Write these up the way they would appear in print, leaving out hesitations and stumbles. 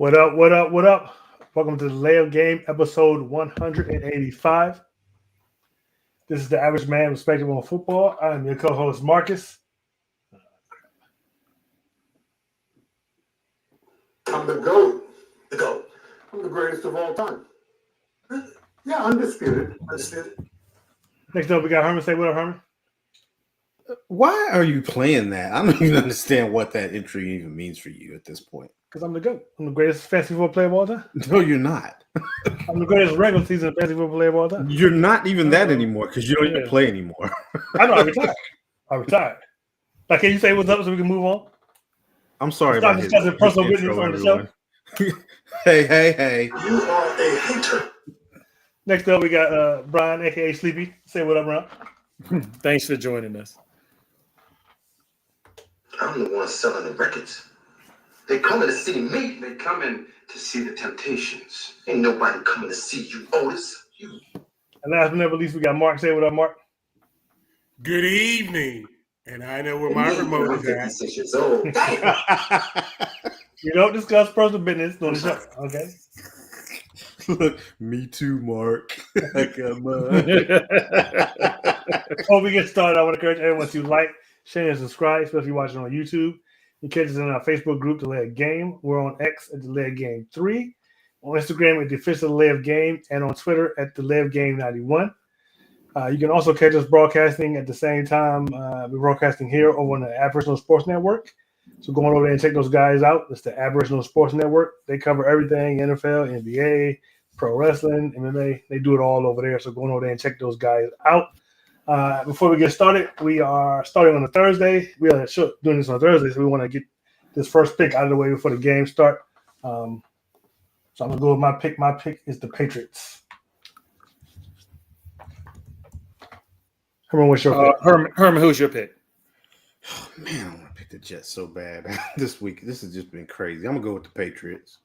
What up? What up? What up? Welcome to the Layup Game, episode 185. This is the Average Man Perspective on Football. I am your co-host, Marcus. I'm the GOAT. The GOAT. I'm the greatest of all time. Yeah, undisputed. Next up, we got Herman. Say what up, Herman. Why are you playing that? I don't even understand what that entry even means for you at this point. Because I'm the GOAT. I'm the greatest fantasy football player of all time. No, you're not. I'm the greatest regular season fantasy football player of all time. You're not even that anymore because you don't even play anymore. I know, I retired. Like, can you say what's up so we can move on? I'm sorry Stop about discussing personal business on the show. Hey. You are a hater. Next up, we got Brian, a.k.a. Sleepy. Say what up, Brian. Thanks for joining us. I'm the one selling the records. They coming to see me. They coming to see the Temptations. Ain't nobody coming to see you, Otis. You. And last but not least, we got Mark. Say what up, Mark. Good evening. And I know where my remote is at. 56 years old. Damn. You don't discuss personal business on the show, okay? Look, me too, Mark. Come on. Before we get started, I want to encourage everyone to like, share, and subscribe, especially if you're watching on YouTube. You can catch us in our Facebook group, The Layup Game. We're on X at The Layup Game 3, on Instagram at The Official Layup Game, and on Twitter at The Layup Game 91. You can also catch us broadcasting at the same time. We're broadcasting here over on the Aboriginal Sports Network. So go on over there and check those guys out. It's the Aboriginal Sports Network. They cover everything, NFL, NBA, pro wrestling, MMA. They do it all over there. So go on over there and check those guys out. Before we get started, we are starting on a Thursday. We are doing this on a Thursday, so we want to get this first pick out of the way before the game start. So I'm going to go with my pick. My pick is the Patriots. Herman, what's your pick? Herman, who's your pick? Man, I want to pick the Jets so bad this week. This has just been crazy. I'm going to go with the Patriots.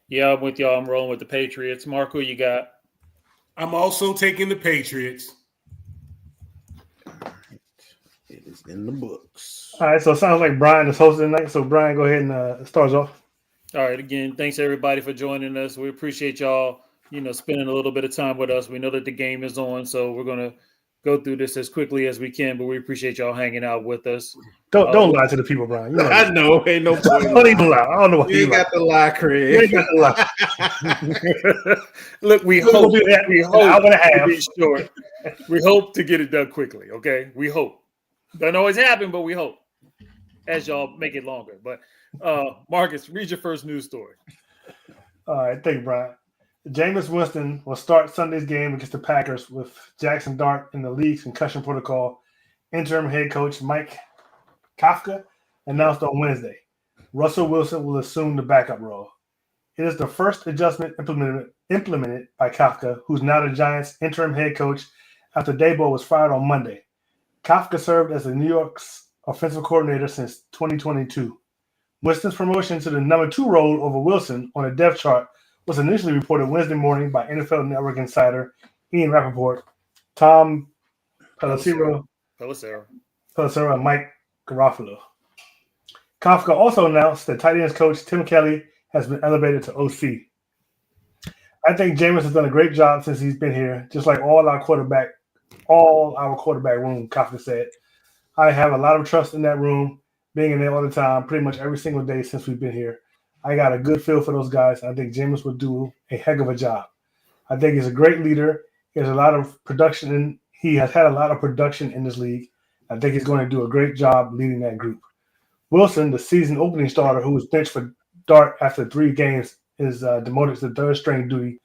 Yeah, I'm with y'all. I'm rolling with the Patriots. Mark, who you got? I'm also taking the Patriots. All right. It is in the books. All right, so it sounds like Brian is hosting tonight. So, Brian, go ahead and start us off. All right, again, thanks everybody for joining us. We appreciate y'all, spending a little bit of time with us. We know that the game is on, so we're going to go through this as quickly as we can, but we appreciate y'all hanging out with us. Don't lie to the people, Brian. I know. Ain't no point. Don't even lie. I don't know what you ain't got the lie, Craig. You ain't got the lie. Look, we hope to be short. We hope to get it done quickly, okay? We hope. Doesn't always happen, but we hope as y'all make it longer. But Marcus, read your first news story. All right, thank you, Brian. Jameis Winston will start Sunday's game against the Packers with Jackson Dart in the league's concussion protocol. Interim head coach Mike Kafka announced on Wednesday. Russell Wilson will assume the backup role. It is the first adjustment implemented by Kafka, who's now the Giants' interim head coach after Daboll was fired on Monday. Kafka served as the New York's offensive coordinator since 2022. Winston's promotion to the number 2 role over Wilson on a depth chart was initially reported Wednesday morning by NFL Network insider Ian Rappaport, Tom Pelissero, and Mike Garofalo. Kafka also announced that tight ends coach Tim Kelly has been elevated to OC. I think Jameis has done a great job since he's been here, just like all our quarterback room, Kafka said. I have a lot of trust in that room, being in there all the time, pretty much every single day since we've been here. I got a good feel for those guys. I think Jameis will do a heck of a job. I think he's a great leader. He has a lot of production. He has had a lot of production in this league. I think he's going to do a great job leading that group. Wilson, the season opening starter who was benched for Dart after 3 games, is demoted to third-string duty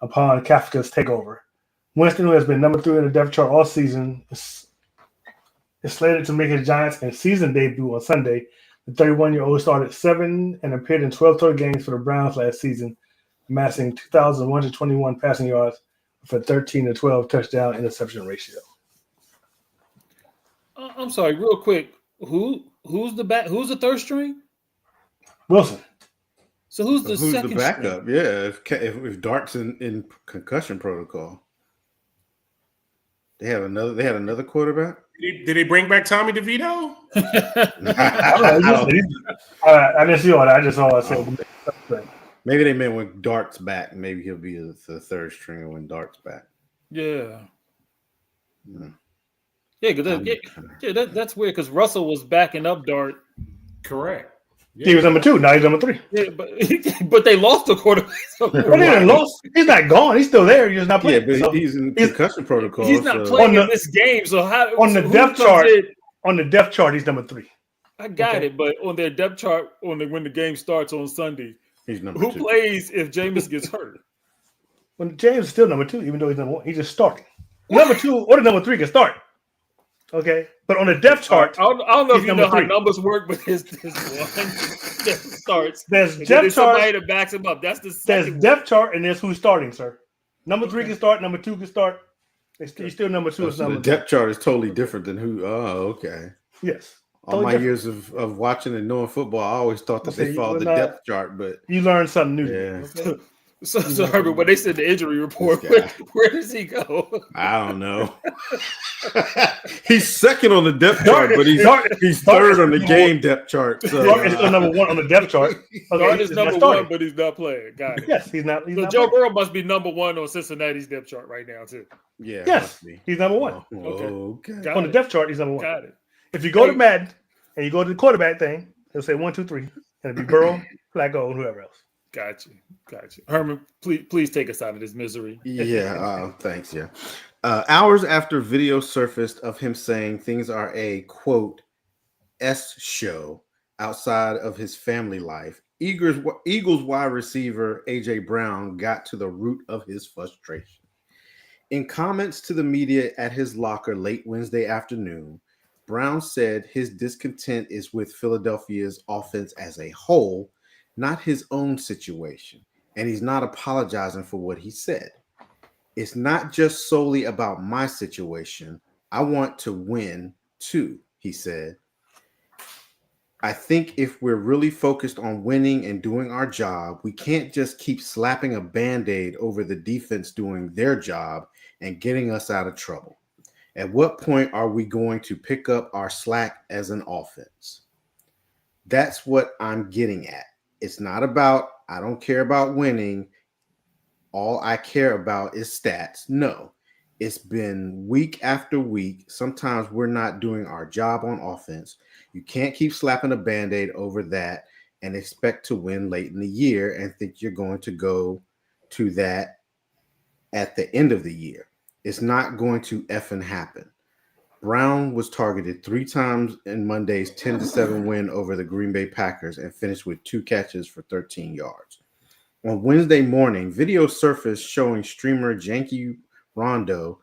upon Kafka's takeover. Winston, who has been number 3 in the depth chart all season, is slated to make his Giants and season debut on Sunday. The 31-year-old started 7 and appeared in 12 total games for the Browns last season, amassing 2,121 passing yards for 13-12 touchdown interception ratio. I'm sorry, real quick. Who's the third string? Wilson. So who's the second the backup? string? Yeah, if Dart's in concussion protocol, they had another quarterback. Did they bring back Tommy DeVito? I didn't see all that. I just saw it said. Maybe they meant when Dart's back. Maybe he'll be the third stringer when Dart's back. Yeah. Hmm. Yeah, because that's weird because Russell was backing up Dart. Correct. He was number 2. Now he's number 3. Yeah, but they lost the quarterback. So But he didn't lost. He's not gone. He's still there. He's just not Yeah, playing. but he's in concussion protocol. he's not so- playing On in this game. So how on the who depth comes chart- in- On the depth chart, he's number 3. I got Okay. it, but on their depth chart, when the game starts on Sunday, He's number who 2. plays if Jameis gets hurt? When James is still number 2, even though he's number 1, he's just starting. Number 2 or the number 3 can start. Okay, but on the depth chart, I don't know he's if you number know how 3. numbers work, but there's one that starts. there's And then depth there's chart. somebody that backs him up. That's the There's second. depth chart, and there's who's starting, sir. Number 3 can start. Number 2 can start. He's still number 2. Is So the number depth chart is totally different than who. Oh, okay. Yes. All Totally my different. years of watching and knowing football, I always thought that Okay, they followed the well, depth chart, but You learned something new. yeah, Okay? So Herbert, when they said the injury report, This guy. where does he go? I don't know. He's second on the depth Dart- chart, but he's Dart- third on the Dart- game depth chart. So Dart is still number 1 on the depth chart. Okay, Dart is he's not number starting. 1, but he's not playing. Got it. Yes, he's not. He's So not Joe playing. Burrow must be number 1 on Cincinnati's depth chart right now too. yeah, Yes, must be. he's number 1. Okay. Got On the it. depth chart, he's number 1. Got it. If you go to Hey. Madden and you go to the quarterback thing, it'll say 1, 2, 3, and it'll be Burrow, Flacco, and whoever else. Got you. Herman, please take us out of this misery. Yeah, thanks. Yeah. Hours after video surfaced of him saying things are a quote S show outside of his family life, Eagles wide receiver AJ Brown got to the root of his frustration. In comments to the media at his locker late Wednesday afternoon, Brown said his discontent is with Philadelphia's offense as a whole, not his own situation, and he's not apologizing for what he said. It's not just solely about my situation. I want to win too, he said. I think if we're really focused on winning and doing our job, we can't just keep slapping a Band-Aid over the defense doing their job and getting us out of trouble. At what point are we going to pick up our slack as an offense? That's what I'm getting at. It's not about, I don't care about winning. All I care about is stats. No, it's been week after week. Sometimes we're not doing our job on offense. You can't keep slapping a Band-Aid over that and expect to win late in the year and think you're going to go to that at the end of the year. It's not going to effing happen. Brown was targeted 3 times in Monday's 10-7 win over the Green Bay Packers and finished with 2 catches for 13 yards. On Wednesday morning, video surfaced showing streamer Janky Rondo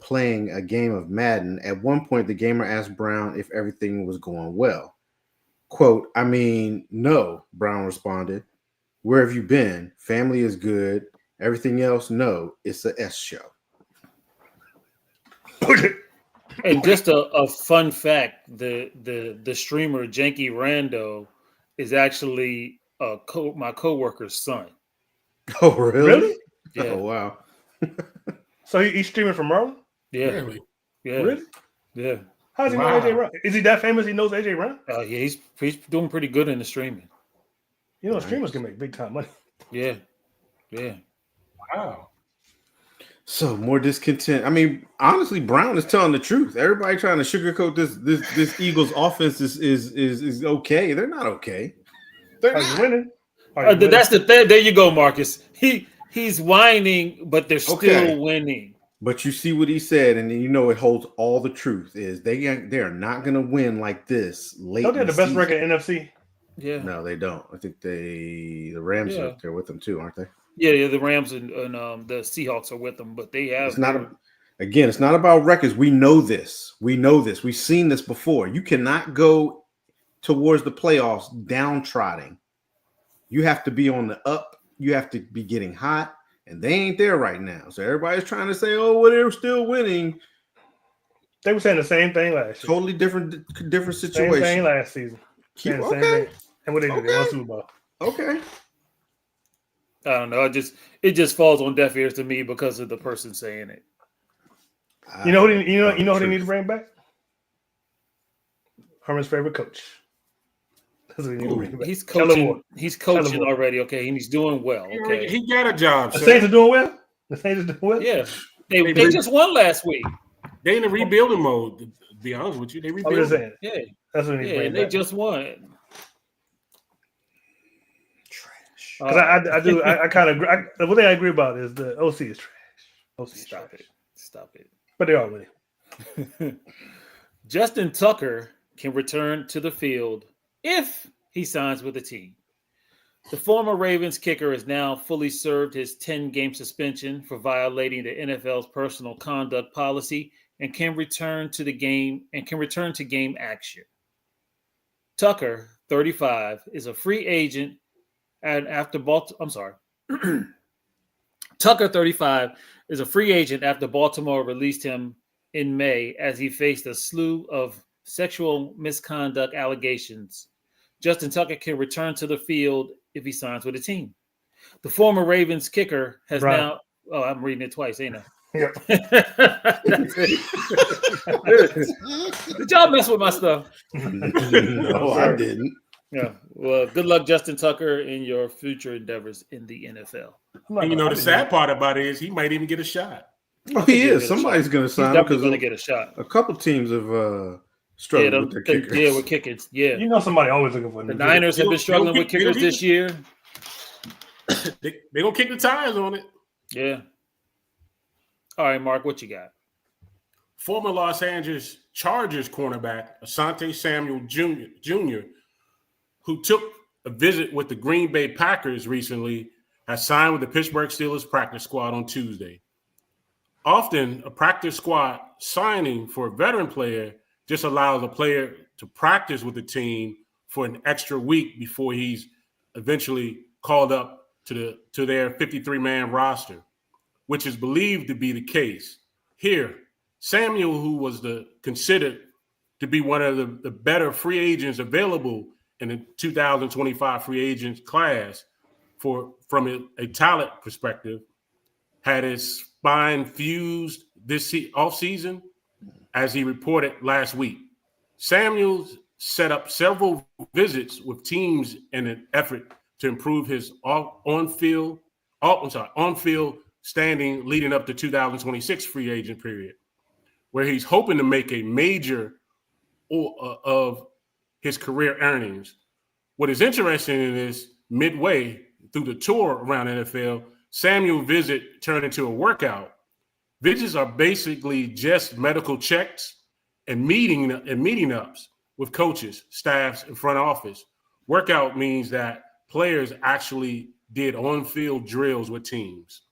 playing a game of Madden. At one point, the gamer asked Brown if everything was going well. Quote, I mean, no, Brown responded. Where have you been? Family is good. Everything else, no, it's a S show. And just a fun fact: the streamer Janky Rando is actually my coworker's son. Oh, really? Really? Yeah, Oh, wow. So he's streaming from Maryland? yeah, Really? yeah, Really? yeah. How does he Wow. know AJ Brown? Is he that famous? He knows AJ Brown? Yeah, he's doing pretty good in the streaming. You know, Nice. streamers can make big time money. Yeah, yeah. Wow. So more discontent. I mean, honestly, Brown is telling the truth. Everybody trying to sugarcoat this Eagles offense is okay. They're not okay. They're Are you not. winning? Are you winning? That's the thing. There you go, Marcus. He's whining, but they're still Okay. winning. But you see what he said, and you know it holds all the truth. Is they are not going to win like this late. Don't they in have the best season. record in NFC? Yeah, No, they don't. I think the Rams Yeah. are up there with them too, aren't they? yeah. The Rams and the Seahawks are with them, but they have. It's not again. It's not about records. We know this. We know this. We've seen this before. You cannot go towards the playoffs downtrodden. You have to be on the up. You have to be getting hot, and they ain't there right now. So everybody's trying to say, "Oh, well, they're still winning." They were saying the same thing last year. Totally different Same situation. thing last season. Saying the same Okay. thing. And what they did, they won Super Bowl. Okay. I don't know. It just falls on deaf ears to me because of the person saying it. You know who they need to bring back? Herman's favorite coach. That's what we need to bring back. He's Kellen Moore. coaching. He's coaching Moore. already. Okay, and he's doing well. Okay. He got a job. The Sir. Saints are doing well. The Saints are doing well. Yeah, they just won last week. They in a rebuilding mode. To be honest with you, they I'm just rebuilding. saying. Yeah, That's what we need to yeah, bring and they back. just won. Trash. Because I kind of agree. The one thing I agree about is the OC is trash. OC is Stop trash. it. Stop it. But they are winning. Justin Tucker can return to the field if he signs with the team. The former Ravens kicker has now fully served his 10-game suspension for violating the NFL's personal conduct policy and can return to game action. Tucker, 35, is a free agent Tucker, 35, is a free agent after Baltimore released him in May as he faced a slew of sexual misconduct allegations. Justin Tucker can return to the field if he signs with a team. The former Ravens kicker has now. Oh, I'm reading it twice, ain't I? Yep. Did y'all mess with my stuff? No, I didn't. Yeah. Well, good luck, Justin Tucker, in your future endeavors in the NFL. And you know the sad part about it is he might even get a shot. Oh, he is. Somebody's going to He's sign him definitely because going to get a shot. a couple teams have struggled with their kickers. Yeah, with kickers. Yeah. You know somebody always looking for a The new Niners have been struggling with They'll kickers kick- this year. They gonna kick the tires on it. Yeah. All right, Mark, what you got? Former Los Angeles Chargers cornerback Asante Samuel Jr., who took a visit with the Green Bay Packers recently, has signed with the Pittsburgh Steelers practice squad on Tuesday. Often, a practice squad signing for a veteran player just allows a player to practice with the team for an extra week before he's eventually called up to their 53-man roster, which is believed to be the case. Here, Samuel, who was considered to be one of the better free agents available in the 2025 free agents class from a talent perspective, had his spine fused this offseason, as he reported last week. Samuels set up several visits with teams in an effort to improve his on-field standing leading up to 2026 free agent period, where he's hoping to make a major of his career earnings. What is interesting is midway through the tour around NFL, Samuel's visit turned into a workout. Visits are basically just medical checks and meeting ups with coaches, staffs, and front office. Workout means that players actually did on-field drills with teams.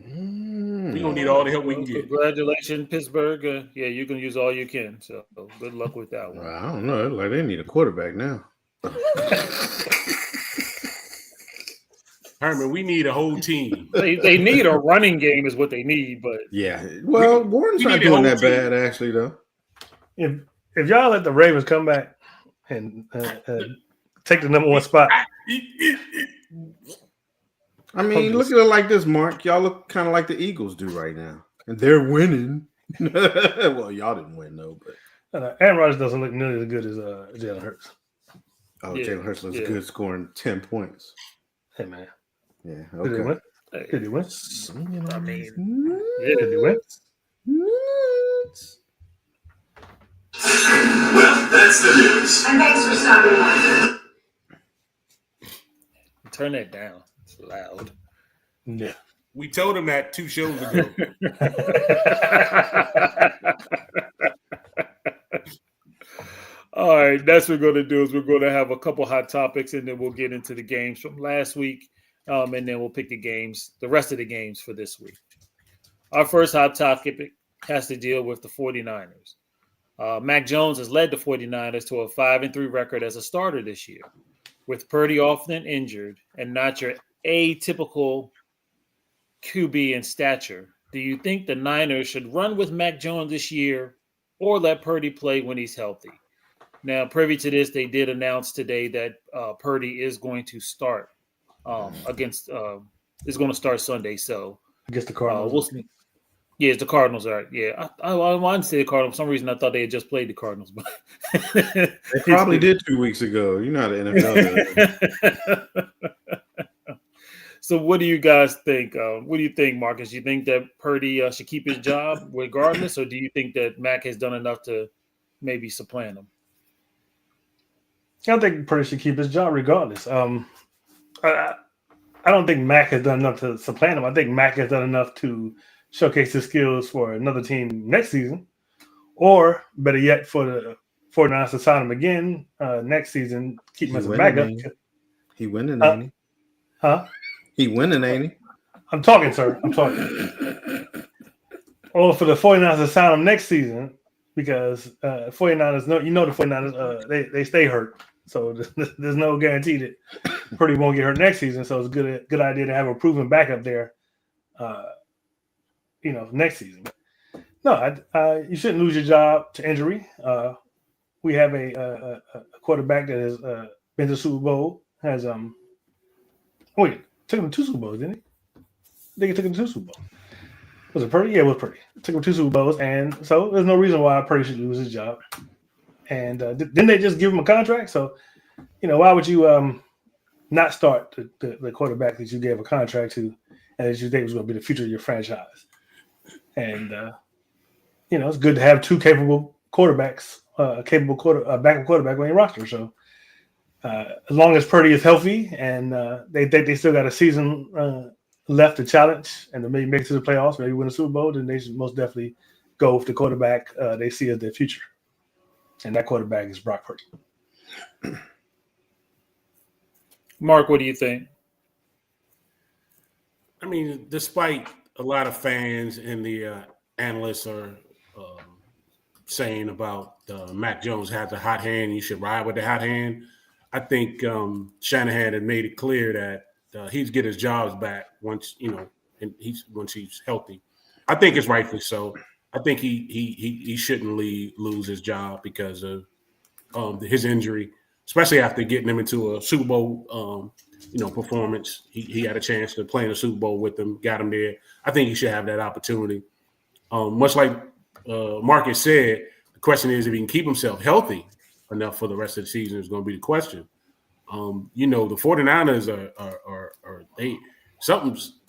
We're going to need all the help we can get. Congratulations, Pittsburgh. Yeah, you can use all you can. So good luck with that one. I don't know. Like they need a quarterback now. Herman, we need a whole team. They need a running game is what they need, but Yeah. Well, Warren's we not need a doing whole that team. bad, actually, though. If y'all let the Ravens come back and take the number one spot, I mean, look at it like this, Mark. Y'all look kind of like the Eagles do right now. And they're winning. Well, y'all didn't win, though. But Aaron Rodgers doesn't look nearly as good as Jalen Hurts. Oh, Yeah, Jalen Hurts looks yeah. good scoring 10 points. Hey, man. Yeah, Did they okay. win? hey, Did they win? I mean, Did they win? Well, that's the news. And thanks for stopping by. turn that down. It's loud. Yeah. We told him that 2 shows ago. All right, that's what we're going to do is we're going to have a couple hot topics, and then we'll get into the games from last week, and then we'll pick the rest of the games for this week. Our first hot topic has to deal with the 49ers. Mac Jones has led the 49ers to a 5-3 record as a starter this year, with Purdy often injured and not your atypical QB in stature. Do you think the Niners should run with Mac Jones this year or let Purdy play when he's healthy? Now, privy to this, they did announce today that Purdy is going to start is going to start Sunday. So Against the Cardinals. we'll see. Yeah, it's the Cardinals, right? Yeah, I wanted to say the Cardinals. For some reason, I thought they had just played the Cardinals, but They probably did 2 weeks ago. You know how the NFL does. So, what do you guys think? What do you think, Marcus? You think that Purdy should keep his job regardless, or do you think that Mac has done enough to maybe supplant him? I think Purdy should keep his job regardless. I don't think Mac has done enough to supplant him. I think Mac has done enough to showcase his skills for another team next season, or better yet, for the 49ers to sign him again next season, keep him as a backup. He winning, ain't he? Huh? He winning, ain't he? I'm talking, sir. I'm talking. Or for the 49ers to sign him next season, because 49ers, the 49ers, they stay hurt. So there's no guarantee that Purdy won't get hurt next season. So it's a good idea to have a proven backup there, next season. No, you shouldn't lose your job to injury. We have a quarterback that has been to the Super Bowl. Took him to 2 Super Bowls, didn't he? I think he took him to 2 Super Bowls. Was it Purdy? Yeah, it was Purdy. Took him to 2 Super Bowls, and so there's no reason why Purdy should lose his job. And didn't they just give him a contract? So, why would you not start the quarterback that you gave a contract to and that you think was going to be the future of your franchise? And it's good to have 2 capable quarterbacks, backup quarterback on your roster. So as long as Purdy is healthy and they think they still got a season left to challenge and to maybe make it to the playoffs, maybe win a Super Bowl, then they should most definitely go with the quarterback they see as their future. And that quarterback is Brock Purdy. Mark, what do you think? I mean, despite a lot of fans and the analysts are saying about Mac Jones has a hot hand, you should ride with the hot hand. I think Shanahan had made it clear that he's get his jobs back once once he's healthy. I think it's rightfully so. I think he shouldn't lose his job because of his injury, especially after getting him into a Super Bowl performance. He had a chance to play in a Super Bowl with them, got him there. I think he should have that opportunity. Much like Marcus said, the question is if he can keep himself healthy enough for the rest of the season is going to be the question. The 49ers are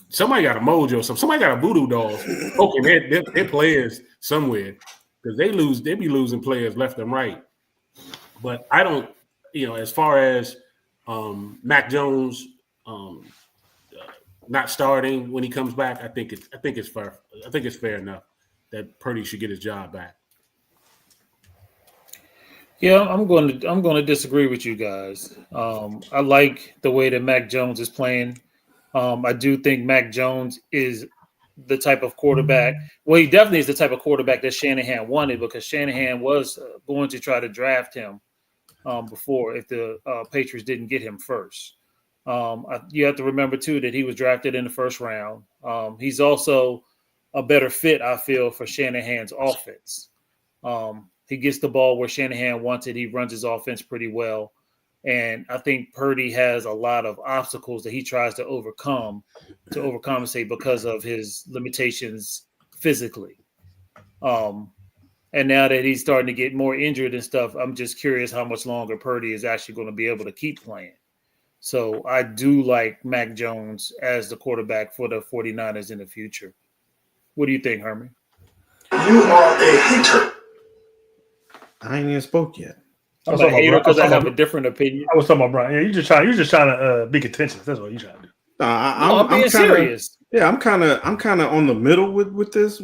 somebody got a mojo, somebody got a voodoo doll poking their players somewhere because they be losing players left and right. But I don't, as far as Mac Jones not starting when he comes back, I think it's fair. I think it's fair enough that Purdy should get his job back. Yeah, I'm going to disagree with you guys. I like the way that Mac Jones is playing. I do think Mac Jones is the type of quarterback. Well, he definitely is the type of quarterback that Shanahan wanted because Shanahan was going to try to draft him before if the Patriots didn't get him first. You have to remember, too, that he was drafted in the first round. He's also a better fit, I feel, for Shanahan's offense. He gets the ball where Shanahan wants it. He runs his offense pretty well. And I think Purdy has a lot of obstacles that he tries to overcompensate because of his limitations physically. And now that he's starting to get more injured and stuff, I'm just curious how much longer Purdy is actually going to be able to keep playing. So I do like Mac Jones as the quarterback for the 49ers in the future. What do you think, Herman? You are a hater. I ain't even spoke yet. I'm a hater because I have a different opinion. I was talking about Brian. Yeah, you're just trying to be contentious. That's what you're trying to do. I'm being serious. Yeah, I'm kind of on the middle with this.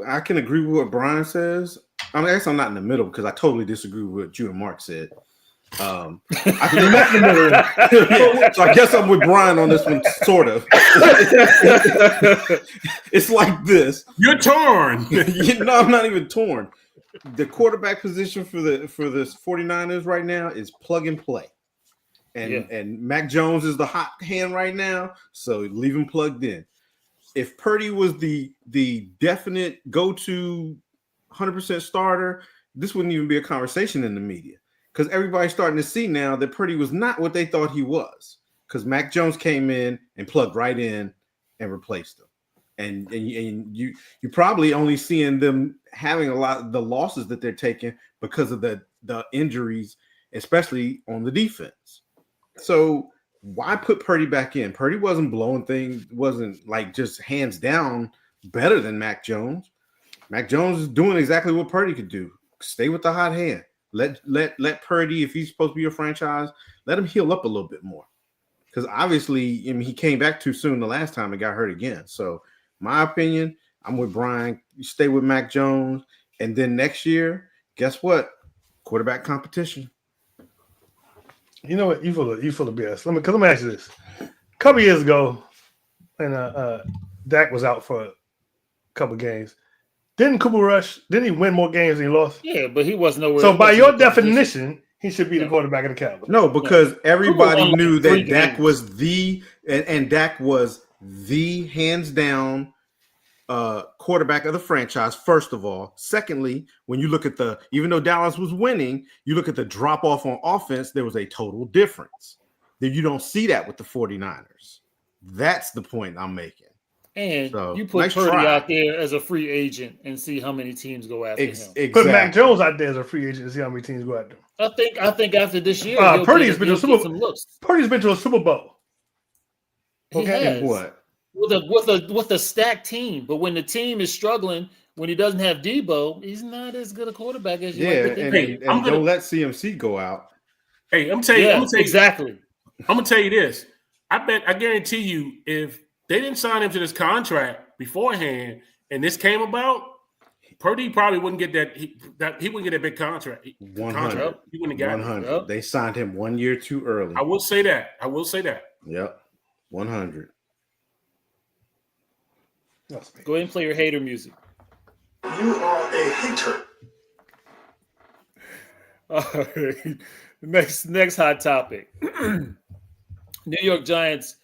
I can agree with what Brian says. I guess I'm not in the middle because I totally disagree with what you and Mark said. I can not in the middle. So I guess I'm with Brian on this one, sort of. It's like this. You're torn. No, I'm not even torn. The quarterback position for the 49ers right now is plug and play. And Mac Jones is the hot hand right now, so leave him plugged in. If Purdy was the definite go-to 100% starter, this wouldn't even be a conversation in the media because everybody's starting to see now that Purdy was not what they thought he was because Mac Jones came in and plugged right in and replaced him. and you probably only seeing them having a lot of the losses that they're taking because of the injuries, especially on the defense. So why put Purdy back in? Purdy wasn't blowing things, wasn't like just hands down better than Mac Jones. Mac Jones is doing exactly what Purdy could do. Stay with the hot hand. Let Purdy, if he's supposed to be your franchise, let him heal up a little bit more. Because obviously, I mean, he came back too soon the last time and got hurt again. So, my opinion, I'm with Brian. You stay with Mac Jones, and then next year, guess what? Quarterback competition. You know what? You full of BS. Let me ask you this. A couple years ago, and Dak was out for a couple games. Didn't Cooper Rush? Didn't he win more games than he lost? Yeah, but he was nowhere. So by your definition, he should be the quarterback of the Cowboys. No, because everybody knew that three Dak games. was and Dak was the hands down quarterback of the franchise. First of all, secondly, when you look at even though Dallas was winning, you look at the drop off on offense, there was a total difference. That you don't see that with the 49ers. That's the point I'm making. And So, you put nice Purdy try. out there as a free agent and see how many teams go after him. Exactly. Put Mac Jones out there as a free agent to see how many teams go after him. I think after this year, Purdy's been to he'll get some looks. Purdy's been to a Super Bowl. He has. What? With a stacked team, but when the team is struggling, when he doesn't have Debo, he's not as good a quarterback as you. Yeah, might think. and don't let CMC go out. Hey, I'm telling you exactly. I'm gonna tell you this. I guarantee you, if they didn't sign him to this contract beforehand, and this came about, Purdy probably wouldn't get that. He wouldn't get that big contract. 100. He wouldn't have gotten 100. it. Yep. They signed him 1 year too early. I will say that. Yep. 100. That's me. Go ahead and play your hater music. You are a hater. All right. Next hot topic. New York Giants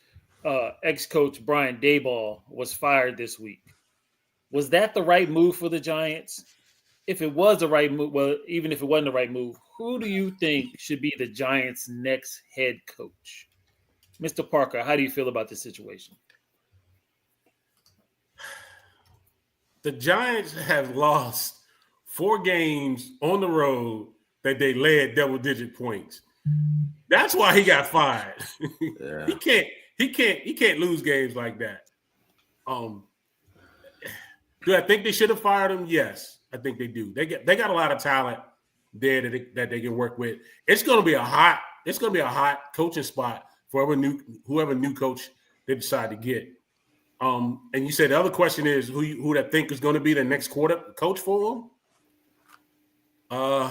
ex-coach Brian Daboll was fired this week. Was that the right move for the Giants? If it was the right move, well, even if it wasn't the right move, who do you think should be the Giants' next head coach? Mr. Parker, how do you feel about this situation? The Giants have lost 4 games on the road that they led double-digit points. That's why he got fired. Yeah. He can't lose games like that. Do I think they should have fired him? Yes, I think they do. They got a lot of talent there that they can work with. It's going to be a hot coaching spot for whoever new coach they decide to get. And you said the other question is who that think is going to be the next coach for them?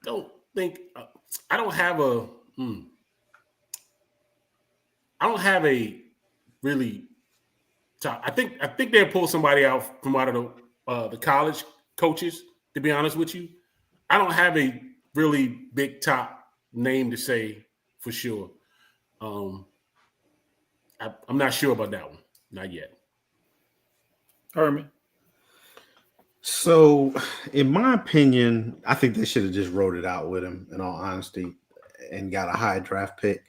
Don't think I don't have a really top. I think they'll pull somebody out from out of the college coaches, to be honest with you. I don't have a really big top name to say for sure. I'm not sure about that one. Not yet. Herman. So, in my opinion, I think they should have just wrote it out with him, in all honesty, and got a high draft pick,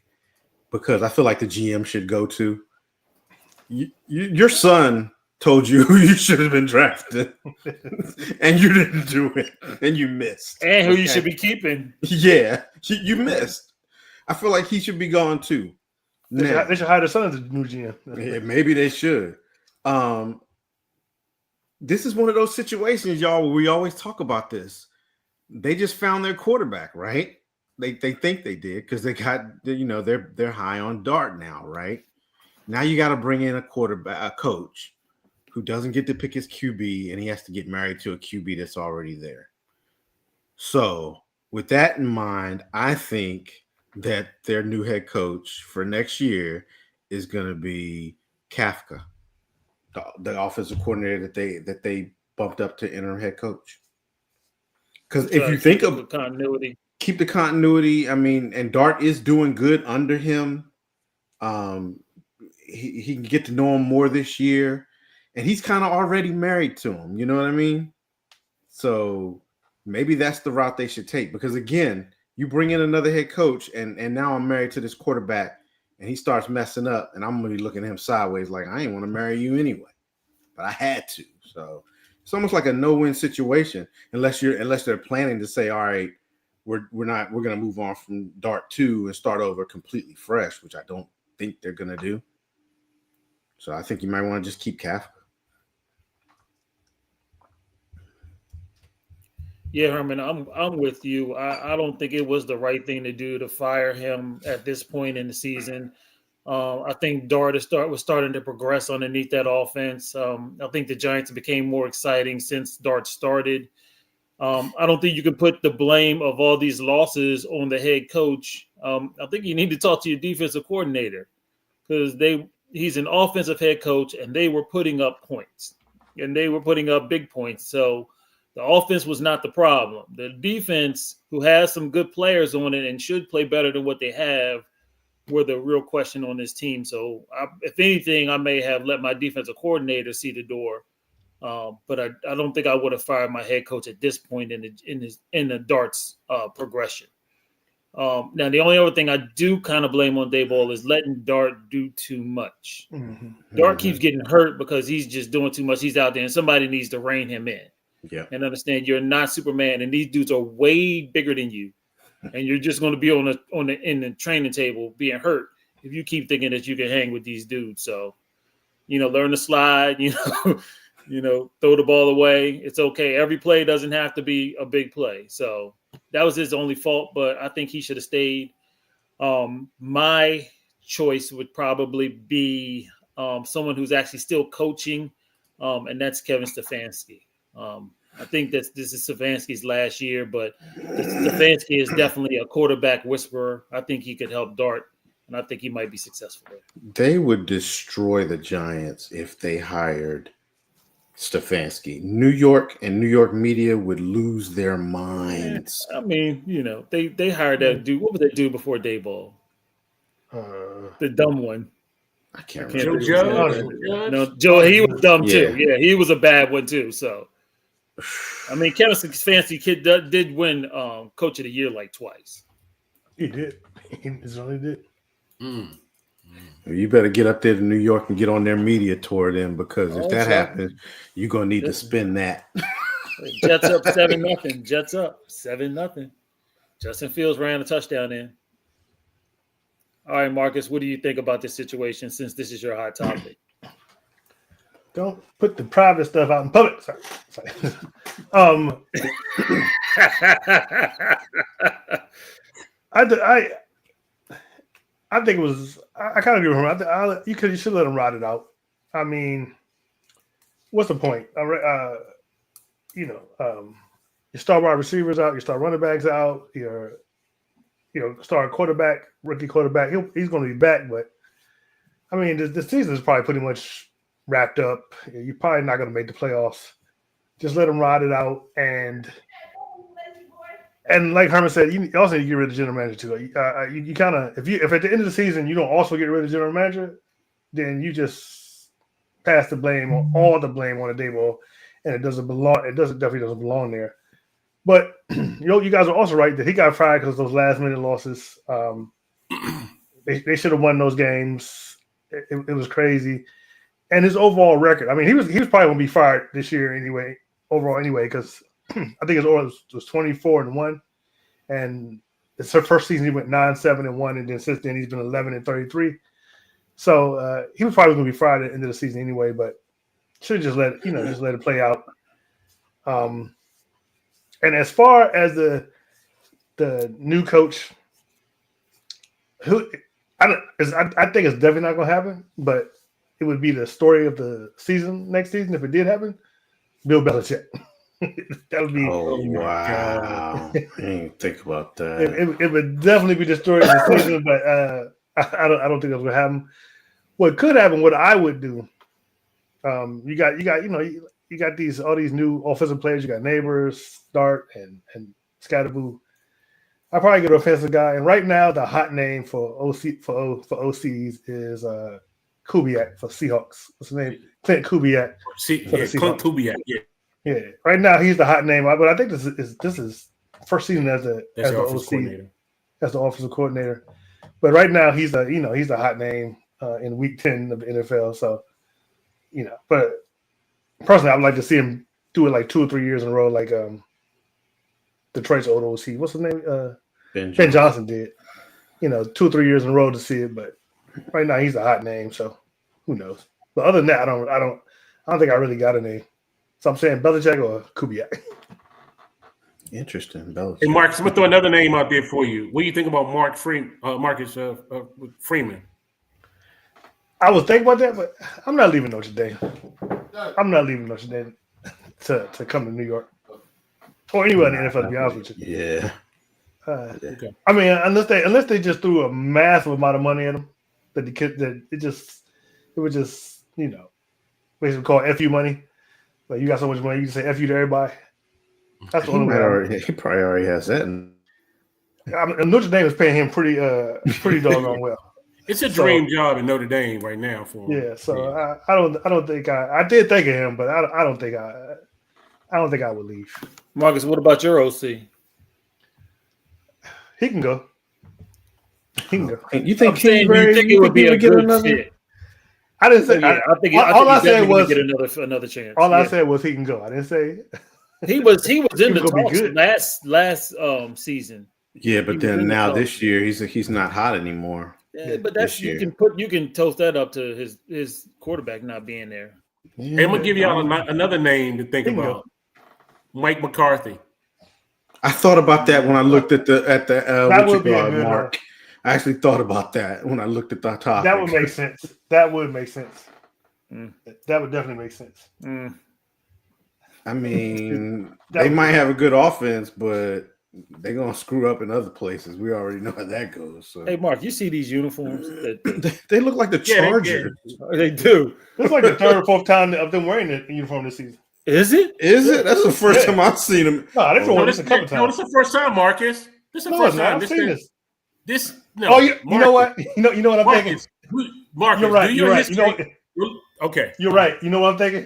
because I feel like the GM should go to. Your son told you who you should have been drafted, and you didn't do it, and you missed. And who you should be keeping. Yeah, you missed. I feel like he should be gone too. They should hire the son as the new GM. Yeah, maybe they should. This is one of those situations, y'all, where we always talk about this. They just found their quarterback, right? They think they did because they got, they're high on Dart now, right? Now you got to bring in a coach who doesn't get to pick his QB, and he has to get married to a QB that's already there. So with that in mind, I think that their new head coach for next year is going to be Kafka, the offensive coordinator that they bumped up to interim head coach. Because if you think of continuity, keep the continuity. I mean, and Dart is doing good under him. He can get to know him more this year, and he's kind of already married to him. You know what I mean? So maybe that's the route they should take. Because again, you bring in another head coach, and now I'm married to this quarterback. and he starts messing up, and I'm gonna be looking at him sideways like I ain't want to marry you anyway, but I had to. So it's almost like a no-win situation unless they're planning to say, all right, we're gonna move on from Dart 2 and start over completely fresh, which I don't think they're gonna do. So I think you might want to just keep Kafka. Yeah, Herman, I'm with you. I don't think it was the right thing to do to fire him at this point in the season. I think Dart was starting to progress underneath that offense. I think the Giants became more exciting since Dart started. I don't think you can put the blame of all these losses on the head coach. I think you need to talk to your defensive coordinator because he's an offensive head coach and they were putting up points and they were putting up big points. So the offense was not the problem. The defense, who has some good players on it and should play better than what they have, were the real question on this team. So, if anything, I may have let my defensive coordinator see the door, but I don't think I would have fired my head coach at this point in the Dart's progression. Now, the only other thing I do kind of blame on Daboll is letting Dart do too much. Mm-hmm. Dart keeps getting hurt because he's just doing too much. He's out there, and somebody needs to rein him in. Yeah. And understand you're not Superman, and these dudes are way bigger than you, and you're just going to be in the training table being hurt if you keep thinking that you can hang with these dudes. So, learn to slide. Throw the ball away. It's okay. Every play doesn't have to be a big play. So that was his only fault, but I think he should have stayed. My choice would probably be someone who's actually still coaching, and that's Kevin Stefanski. I think this is Stefanski's last year, but Stefanski is definitely a quarterback whisperer. I think he could help Dart, and I think he might be successful there. They would destroy the Giants if they hired Stefanski. New York and New York media would lose their minds. I mean, they hired that dude. What was that dude before Daboll? The dumb one. I can't Joe remember. Judge? No, Joe, he was dumb too. Yeah. Yeah, he was a bad one too. So, I mean, Kevin Stefanski did win Coach of the Year like twice. He did. He certainly did. You better get up there to New York and get on their media tour then, because if that happens, you're gonna need to spin that. Jets up 7-0. Jets up 7-0. Justin Fields ran a touchdown in. All right, Marcus, what do you think about this situation since this is your hot topic? Don't put the private stuff out in public. Sorry. I think it was. I kind of agree with him. You should let him ride it out. I mean, what's the point? Your star wide receivers out, your star running backs out, your star quarterback, rookie quarterback. He's going to be back, but I mean, the season is probably pretty much wrapped up. You're probably not going to make the playoffs. Just let him ride it out, and like Herman said, you also need to get rid of the general manager too. You kind of if at the end of the season you don't also get rid of the general manager, then you just pass the blame on all the blame on the Daboll, and it doesn't belong. It definitely doesn't belong there. But you guys are also right that he got fired because of those last minute losses. They should have won those games. It was crazy, and his overall record. I mean, he was probably going to be fired this year anyway. Overall, anyway, because I think his overall was 24-1, and it's her first season. He went 9-7-1, and then since then he's been 11-33. So he was probably going to be fired at the end of the season anyway. But should just let it play out. And as far as the new coach, I think it's definitely not going to happen, but it would be the story of the season next season if it did happen. Bill Belichick. That would be. Oh wow! I didn't think about that. It would definitely be the story of the season, but I don't think that's going to happen. What could happen? What I would do. You got all these new offensive players. You got Neighbors, Dart, and Scatterboo. I probably get an offensive guy. And right now, the hot name for OCs is Kubiak for Seahawks. What's his name? Clint Kubiak. Clint Kubiak. Yeah. Right now, he's the hot name. But I think this is first season as the OC, as the offensive coordinator. But right now he's a hot name in Week 10 of the NFL. So but personally, I'd like to see him do it like 2 or 3 years in a row, like Detroit's old OC. What's his name? Ben Johnson did. 2 or 3 years in a row to see it, but right now he's a hot name. So who knows? But other than that, I don't think I really got a name. So I'm saying Belichick or Kubiak. Interesting. Belichick. Hey, Marcus, I'm gonna throw another name out there for you. What do you think about Marcus Freeman? I was thinking about that, but I'm not leaving Notre Dame. I'm not leaving Notre Dame to come to New York or anywhere in the NFL. To be honest with you, Yeah. Okay. I mean, unless they just threw a massive amount of money at him, that it would just basically call FU money. Like you got so much money, you can say FU to everybody. That's the only way. He probably already has that. Notre Dame is paying him pretty doggone well. It's a dream job in Notre Dame right now for him. Yeah, so I don't think I did think of him, but I don't think I would leave. Marcus, what about your OC? He can go. You think You think it would be a good fit? I didn't say. Yeah, I think all I said was get another chance. All I said was he can go. I didn't say he was in the gonna be talks good. last season. Yeah, but He was then in the now talks. this year he's not hot anymore. Yeah, but that's this year. you can toast that up to his quarterback not being there. Yeah. Hey, I'm gonna give y'all another name to think Bingo. about. Mike McCarthy. I thought about that when I looked at the That what you would be a call it, good Mark. I actually thought about that when I looked at the topic. that would make sense. That would make sense. Mm. That would definitely make sense. I mean, That they would- might have a good offense, but they're gonna screw up in other places. We already know how that goes. So Hey, Mark, you see these uniforms? they look like the Yeah, they Chargers. They do. This is like the third or fourth time of them wearing the uniform this season. Is it? Is it? That's the first Yeah. time I've seen them. No, they've Oh, worn No, this this a couple is times. the first time, Marcus. This is the No, first it's not. time. I've seen this. This no. Oh, you know what? You know what I'm Marcus, thinking. Marcus, You're right. do You're your right. history. Okay. You're right. You know what I'm thinking?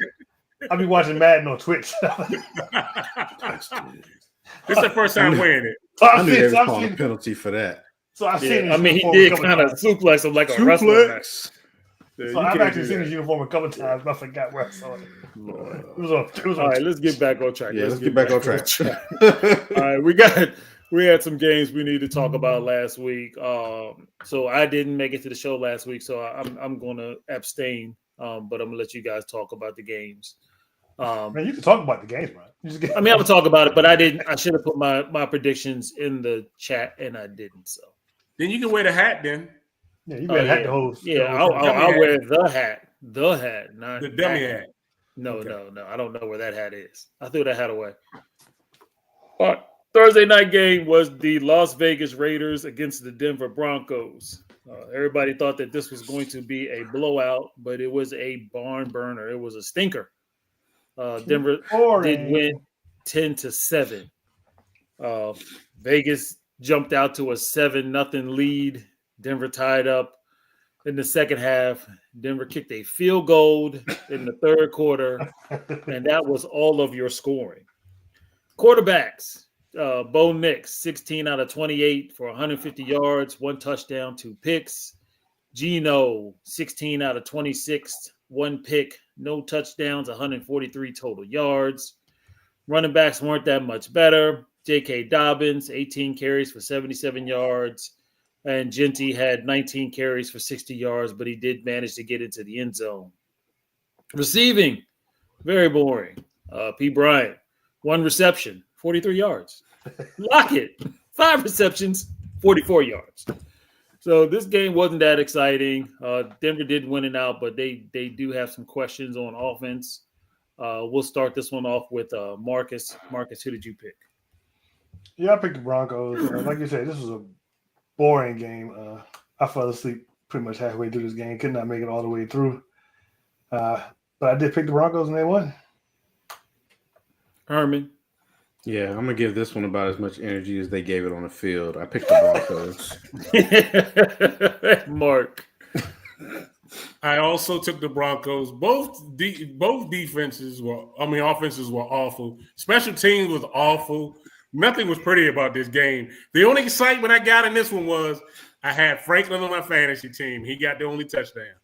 I'll be watching Madden on Twitch. This is the first time wearing it. So I I've knew they seen, were so I've calling a seen, penalty for that. so I've seen Yeah. his I mean, he uniform did a couple kind of times. suplex him like a wrestler. Suplex. So I've actually seen his uniform a couple times, but I forgot where I saw it. It was on. All right, let's get back on track. Yeah, let's get back on track. All right, we had some games we need to talk about last week. So I didn't make it to the show last week, so I'm going to abstain. But I'm gonna let you guys talk about the games. Man, you can talk about the games, bro. You just get, I mean, I would talk about it, but I didn't. I should have put my predictions in the chat, and I didn't. So Then you can wear the hat. Then yeah, you better have the hose. Yeah, the hose. I'll wear the hat, not the dummy that hat. No, Okay. no. I don't know where that hat is. I threw that hat away. All right. Thursday night game was the Las Vegas Raiders against the Denver Broncos. Everybody thought that this was going to be a blowout, but it was a barn burner. It was a stinker. Denver did win 10-7. Vegas jumped out to a 7-0 lead. Denver tied up in the second half. Denver kicked a field goal in the third quarter, and that was all of your scoring. Quarterbacks, Bo Nix, 16 out of 28 for 150 yards, 1 touchdown, 2 picks. Geno, 16 out of 26, 1 pick, no touchdowns, 143 total yards. Running backs weren't that much better. J.K. Dobbins, 18 carries for 77 yards. And Genty had 19 carries for 60 yards, but he did manage to get into the end zone. Receiving, very boring. P. Bryant, 1 reception, 43 yards. Lockett, 5 receptions, 44 yards. So this game wasn't that exciting. Denver did win it out, but they do have some questions on offense. We'll start this one off with Marcus. Marcus, who did you pick? Yeah, I picked the Broncos. Like you said, this was a boring game. I fell asleep pretty much halfway through this game. Could not make it all the way through. But I did pick the Broncos, and they won. Herman. Yeah, I'm gonna give this one about as much energy as they gave it on the field. I picked the Broncos. Mark. I also took the Broncos. Both offenses were awful. Special teams was awful. Nothing was pretty about this game. The only excitement I got in this one was I had Franklin on my fantasy team. He got the only touchdown.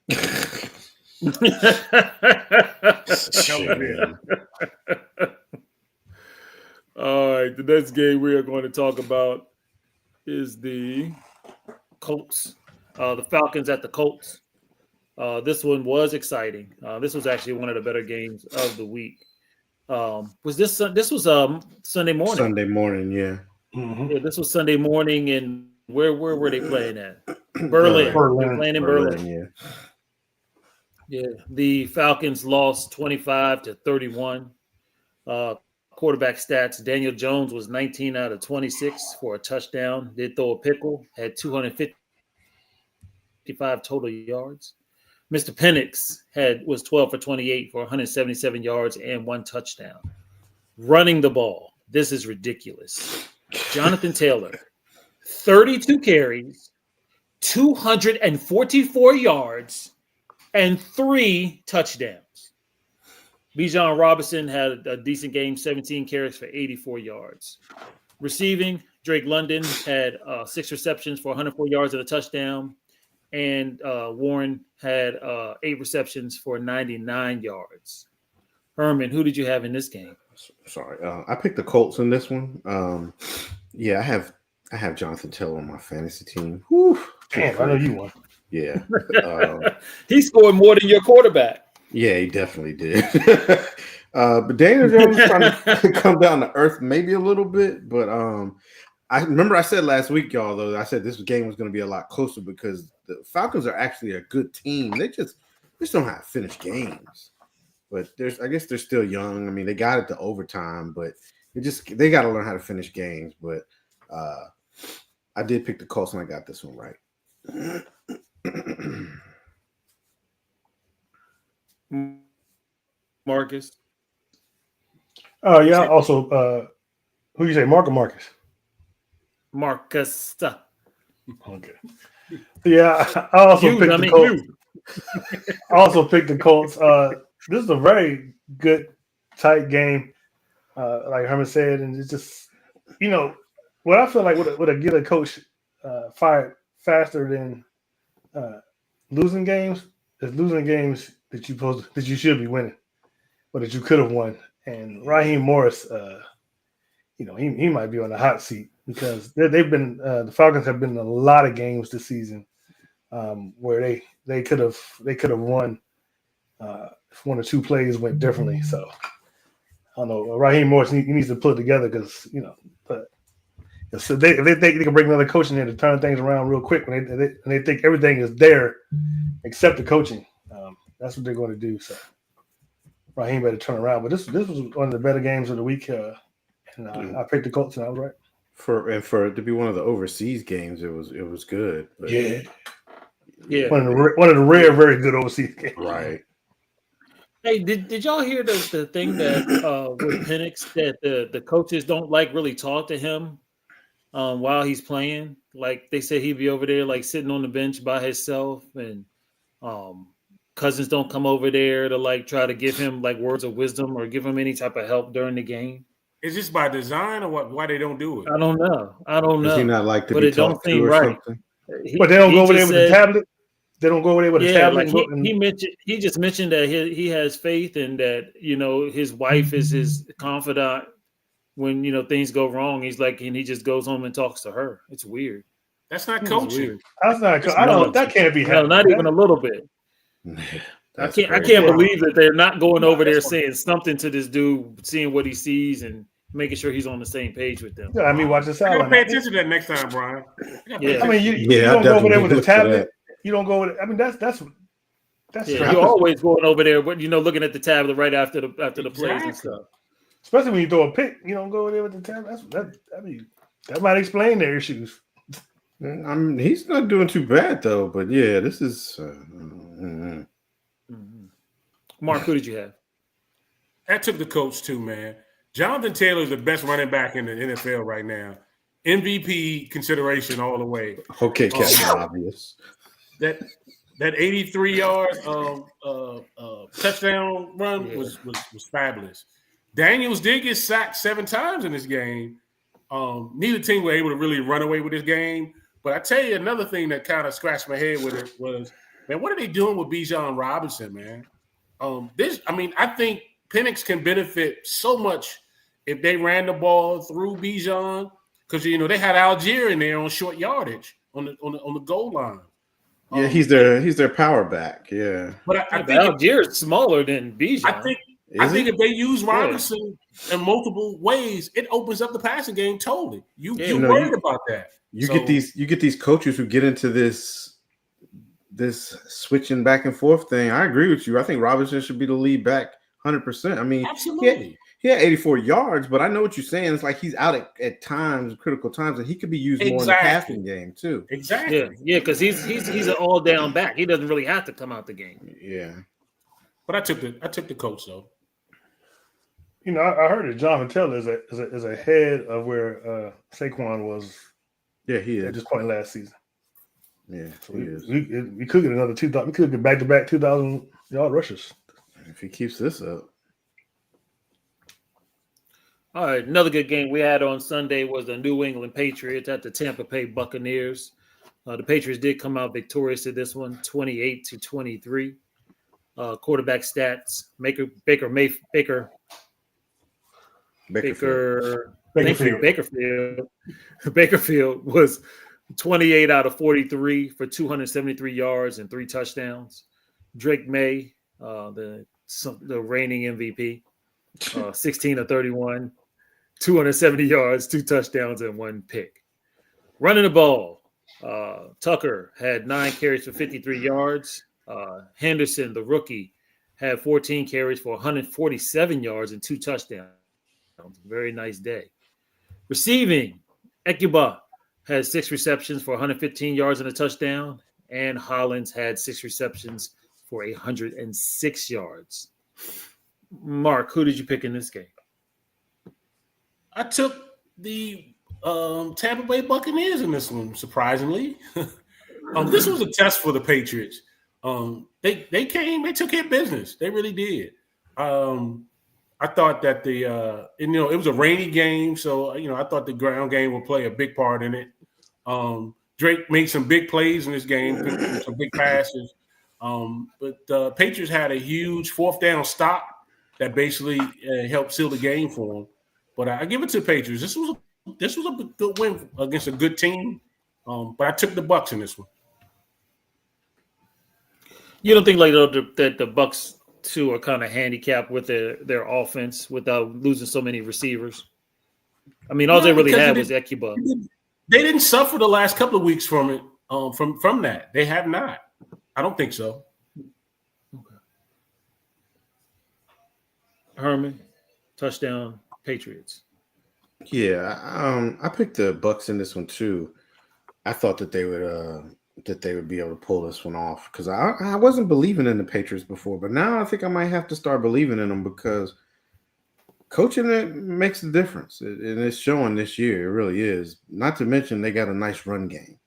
All right, the next game we are going to talk about is the Colts, the Falcons at the Colts. This one was exciting. This was actually one of the better games of the week. Was this? This was Sunday morning. Sunday morning, yeah. Mhm. Yeah, this was Sunday morning, and where were they playing at? Berlin. Berlin. They're playing in Berlin, Berlin. yeah. Yeah, the Falcons lost 25-31. Quarterback stats: Daniel Jones was 19 out of 26 for a touchdown. Did throw a pickle. Had 255 total yards. Mr. Penix was 12 for 28 for 177 yards and 1 touchdown. Running the ball. This is ridiculous. Jonathan Taylor, 32 carries, 244 yards, and 3 touchdowns. Bijan Robinson had a decent game, 17 carries for 84 yards. Receiving, Drake London had 6 receptions for 104 yards and a touchdown. And Warren had 8 receptions for 99 yards. Herman, who did you have in this game? Sorry, I picked the Colts in this one. Yeah, I have Jonathan Taylor on my fantasy team. Whew. Damn, I know you won. Yeah, He scored more than your quarterback. yeah, he definitely did. But Daniel Jones is trying to come down to earth maybe a little bit. But I remember I said last week, y'all, though, I said this game was going to be a lot closer because the Falcons are actually a good team. They just don't have to finish games. But I guess they're still young. I mean, they got it to overtime, but they got to learn how to finish games. But I did pick the Colts and I got this one right. Marcus. Oh yeah. Also, who you say, Mark or Marcus? Marcus. Okay. Yeah, I also picked the Colts. I also picked the Colts. This is a very good, tight game, like Herman said, and it's just, what I feel like would get a coach fired faster than losing games is losing games that you should be winning, but that you could have won. And Raheem Morris, he might be on the hot seat because they've been the Falcons have been in a lot of games this season where they could have won if 1 or 2 plays went differently. So I don't know. Raheem Morris he needs to put it together because but so if they think they can bring another coach in there to turn things around real quick when they think everything is there except the coaching. That's what they're going to do. So Raheem better turn around. But this was one of the better games of the week, and I picked the Colts and I was right. For it to be one of the overseas games, it was good. But Yeah. Yeah. One of the rare, very good overseas games. Right. Hey, did y'all hear the thing that with Penix that the coaches don't really talk to him while he's playing? Like they said he'd be over there like sitting on the bench by himself, and cousins don't come over there to try to give him words of wisdom or give him any type of help during the game. Is this by design or what? Why they don't do it? I don't know. Does he not like to but be it don't talked to seem or right. something? But they don't go over there with the tablet. They don't go over there with a tablet. He just mentioned that he has faith and that his wife is his confidant when things go wrong. He's and he just goes home and talks to her. It's weird. That's not coaching. That's not. I don't. That can't be happening. No, not even a little bit. I can't believe that they're not going over there saying something to this dude, seeing what he sees and making sure he's on the same page with them. Yeah, I mean, watch this I out. gotta pay attention to that next time, Brian. Yeah. I mean, you don't go over there with a tablet. You don't go with. I mean, that's. Yeah, you're always going over there, looking at the tablet right after the plays and stuff. Especially when you throw a pick, you don't go over there with the tablet. That might explain their issues. I mean, he's not doing too bad though. But yeah, this is. Mark, who did you have? I took the Colts too, man. Jonathan Taylor is the best running back in the NFL right now. MVP consideration all the way. Okay, Captain Obvious. That 83-yard touchdown run was fabulous. Daniels did get sacked 7 times in this game. Neither team were able to really run away with this game, But I tell you another thing that kind of scratched my head with it was, man, what are they doing with Bijan Robinson, man? I think Penix can benefit so much if they ran the ball through Bijan, because they had Algier in there on short yardage on the goal line. Yeah, he's their power back. Yeah, but I think Algier is smaller than Bijan. I think if they use Robinson in multiple ways, it opens up the passing game totally. You worried about that. You get these coaches who get into this switching back and forth thing. I agree with you. I think Robinson should be the lead back 100%. I mean, absolutely. He had 84 yards, but I know what you're saying. It's like he's out at times, critical times, and he could be used more in the passing game too. Exactly. Yeah, because he's an all down back. He doesn't really have to come out the game. Yeah. But I took the coach though. I heard that Jonathan Taylor is ahead of where Saquon was. Yeah, he is at this point last season. Yeah, so he is. We could get another 2,000. We could get back-to-back 2,000 yard rushes if he keeps this up. All right, another good game we had on Sunday was the New England Patriots at the Tampa Bay Buccaneers. The Patriots did come out victorious in this one, 28-23. Quarterback stats: Bakerfield was 28 out of 43 for 273 yards and 3 touchdowns. Drake May, the reigning MVP, 16 of 31, 270 yards, 2 touchdowns, and 1 pick. Running the ball, Tucker had 9 carries for 53 yards. Henderson, the rookie, had 14 carries for 147 yards and 2 touchdowns. Very nice day. Receiving, Ekuba had 6 receptions for 115 yards and a touchdown, and Hollins had 6 receptions for 106 yards. Mark, who did you pick in this game? I took the Tampa Bay Buccaneers in this one, surprisingly. This was a test for the Patriots. They took care of business. They really did. I thought that it was a rainy game, so I thought the ground game would play a big part in it. Drake made some big plays in this game, some big passes. But the Patriots had a huge 4th down stop that basically helped seal the game for them. But I give it to the Patriots. This was a good win against a good team. But I took the Bucs in this one. You don't think that the Bucs too are kind of handicapped with their offense without losing so many receivers? I mean, all they really had was Ekuba. They didn't suffer the last couple of weeks from it. From that, they have not. I don't think so. Okay. Herman, touchdown, Patriots. Yeah, I picked the Bucs in this one too. I thought that they would be able to pull this one off because I wasn't believing in the Patriots before, but now I think I might have to start believing in them because coaching it makes a difference, and it's showing this year. It really is. Not to mention they got a nice run game.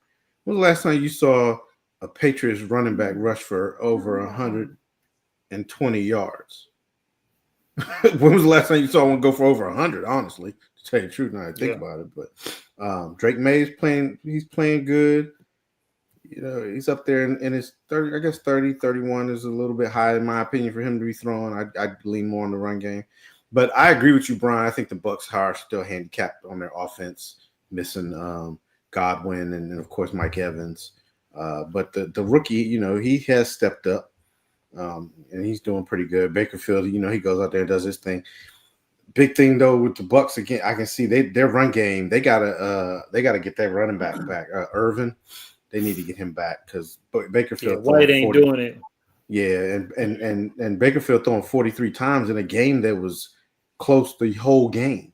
When was the last time you saw a Patriots running back rush for over 120 yards? When was the last time you saw one go for over 100? Honestly, to tell you the truth, now I think about it. But Drake May is playing. He's playing good. He's up there in his 30. I guess 30, 31 is a little bit high in my opinion for him to be throwing. I'd lean more on the run game. But I agree with you, Brian. I think the Bucs are still handicapped on their offense, missing Godwin and of course Mike Evans. But the rookie, he has stepped up, and he's doing pretty good. Bakerfield, he goes out there and does his thing. Big thing though with the Bucs again, I can see their run game. They gotta get that running back. Irvin, they need to get him back because Bakerfield. White ain't doing it. Yeah, and Bakerfield throwing 43 times in a game that was close the whole game.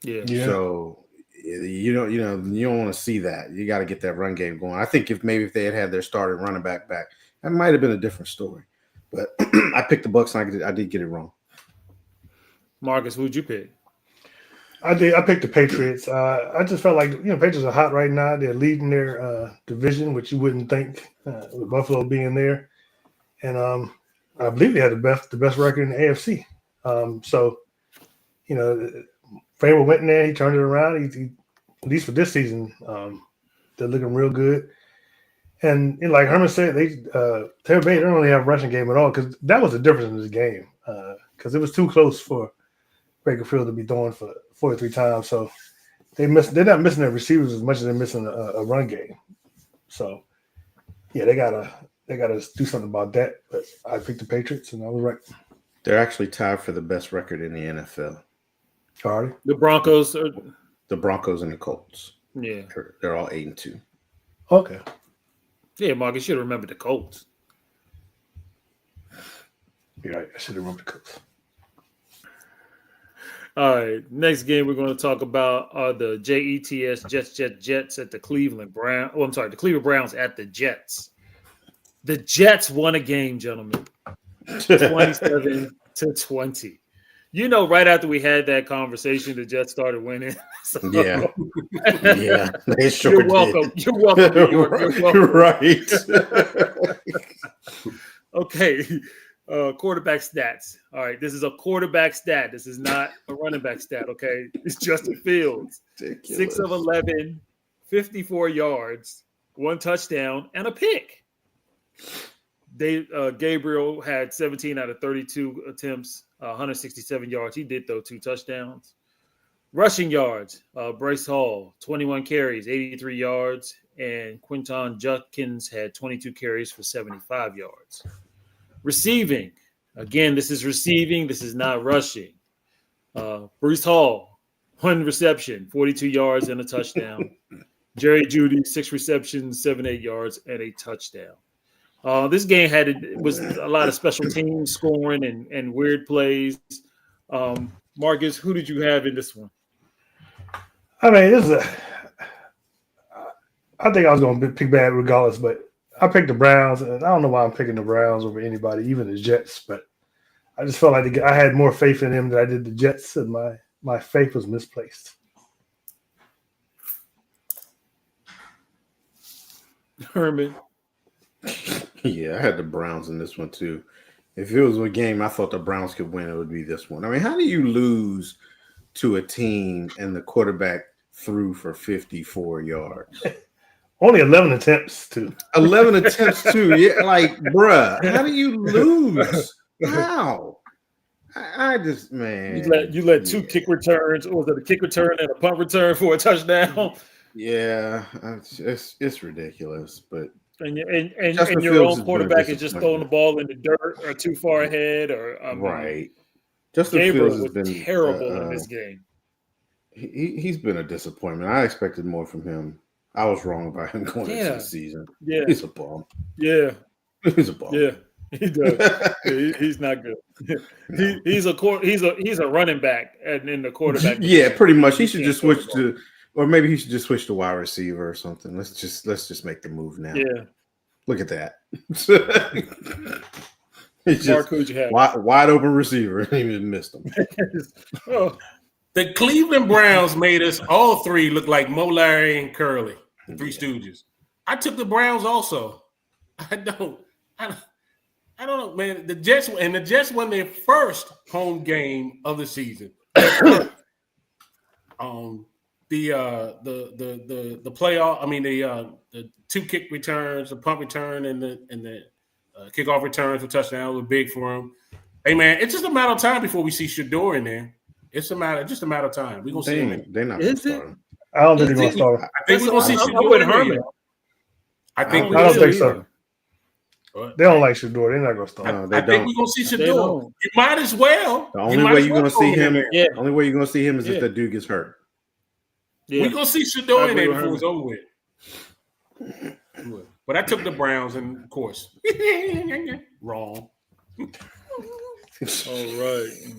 Yeah. So you don't want to see that. You got to get that run game going. I think if they had their starting running back, that might have been a different story. But I picked the Bucs and I did get it wrong. Marcus, who'd you pick? I did. I picked the Patriots. I just felt like Patriots are hot right now. They're leading their division, which you wouldn't think with Buffalo being there, and I believe they had the best record in the AFC. So, Vrabel went in there. He turned it around. He at least for this season, They're looking real good. And like Herman said, Tampa Bay don't really have a rushing game at all because that was the difference in this game. Because it was too close for Baker Field to be throwing for 43 times. So they're not missing their receivers as much as they're missing a run game. So yeah, they gotta do something about that. But I picked the Patriots, and I was right. They're actually tied for the best record in the NFL. Already, The Broncos are, The Broncos and the Colts. yeah. They're all 8-2. okay. Yeah, Mark, you should remember the Colts. Yeah, I should have remembered the Colts. All right, next game we're going to talk about are the Jets at the Cleveland Browns. Oh, I'm sorry, the Cleveland Browns at the Jets. The Jets won a game, gentlemen, 27-20. You know, right after we had that conversation, the Jets started winning. So, Yeah. Yeah, they sure you're did. welcome. You're welcome, New York. You're welcome. Right. Okay. Quarterback stats. All right. This is a quarterback stat. This is not a running back stat. Okay. It's Justin Fields. Ridiculous. 6 of 11, 54 yards, 1 touchdown, and a pick. Gabriel had 17 out of 32 attempts, 167 yards. He did throw 2 touchdowns. Rushing yards, Bryce Hall, 21 carries, 83 yards, and Quinton Judkins had 22 carries for 75 yards. Receiving, again, this is receiving. This is not rushing. Breece Hall, 1 reception, 42 yards and a touchdown. Jerry Jeudy, 6 receptions, 78 yards and a touchdown. This game was a lot of special teams scoring and weird plays. Marcus, who did you have in this one? I mean, I think I was going to pick bad regardless, but I picked the Browns, and I don't know why I'm picking the Browns over anybody, even the Jets. But I just felt like I had more faith in them than I did the Jets, and my faith was misplaced. Herman. Yeah, I had the Browns in this one too. If it was a game I thought the Browns could win, it would be this one. I mean, how do you lose to a team and the quarterback threw for 54 yards? Only 11 attempts, too. 11 attempts, too. Yeah, like, bruh, how do you lose? How? I just, man. You let 2 kick returns, or was it a kick return and a punt return for a touchdown? Yeah, it's ridiculous, but And Justin your Fields own has quarterback been a is just throwing the ball in the dirt or too far ahead, or right. Justin Gabriel Fields has was been terrible in this game. He's been a disappointment. I expected more from him. I was wrong about him going into the season. Yeah, He's a bum. yeah, He's a bum. yeah. He does. He's not good. He's a running back and in the quarterback. Yeah, pretty much. He should just switch to, or maybe he should just switch to wide receiver or something. Let's just make the move now. Yeah. Look at that. Mark, who'd you have? Wide open receiver. He even missed him. Oh. The Cleveland Browns made us all 3 look like Mo, Larry, and Curly, the 3 Stooges. I took the Browns also. I don't know, man. The Jets won their first home game of the season. The playoff. I mean the 2 kick returns, the punt return, and the kickoff returns for touchdown were big for him. Hey man, it's just a matter of time before we see Shador in there. It's just a matter of time. We're gonna see him. They're not going to start him. I don't think they're going to start him. I think we're gonna see Shador with in there. Herman. I think I don't think so. What? They don't like Shador. They're not going to start him. No, they I think don't. we're gonna see They Shador. don't. You might as well. The only way you're going to see him, Yeah. only way you're going to see him is Yeah. if the dude gets hurt. Yeah. We're gonna see Shador in I there agree before with it's over with. But I took the Browns, and of course, wrong. All right.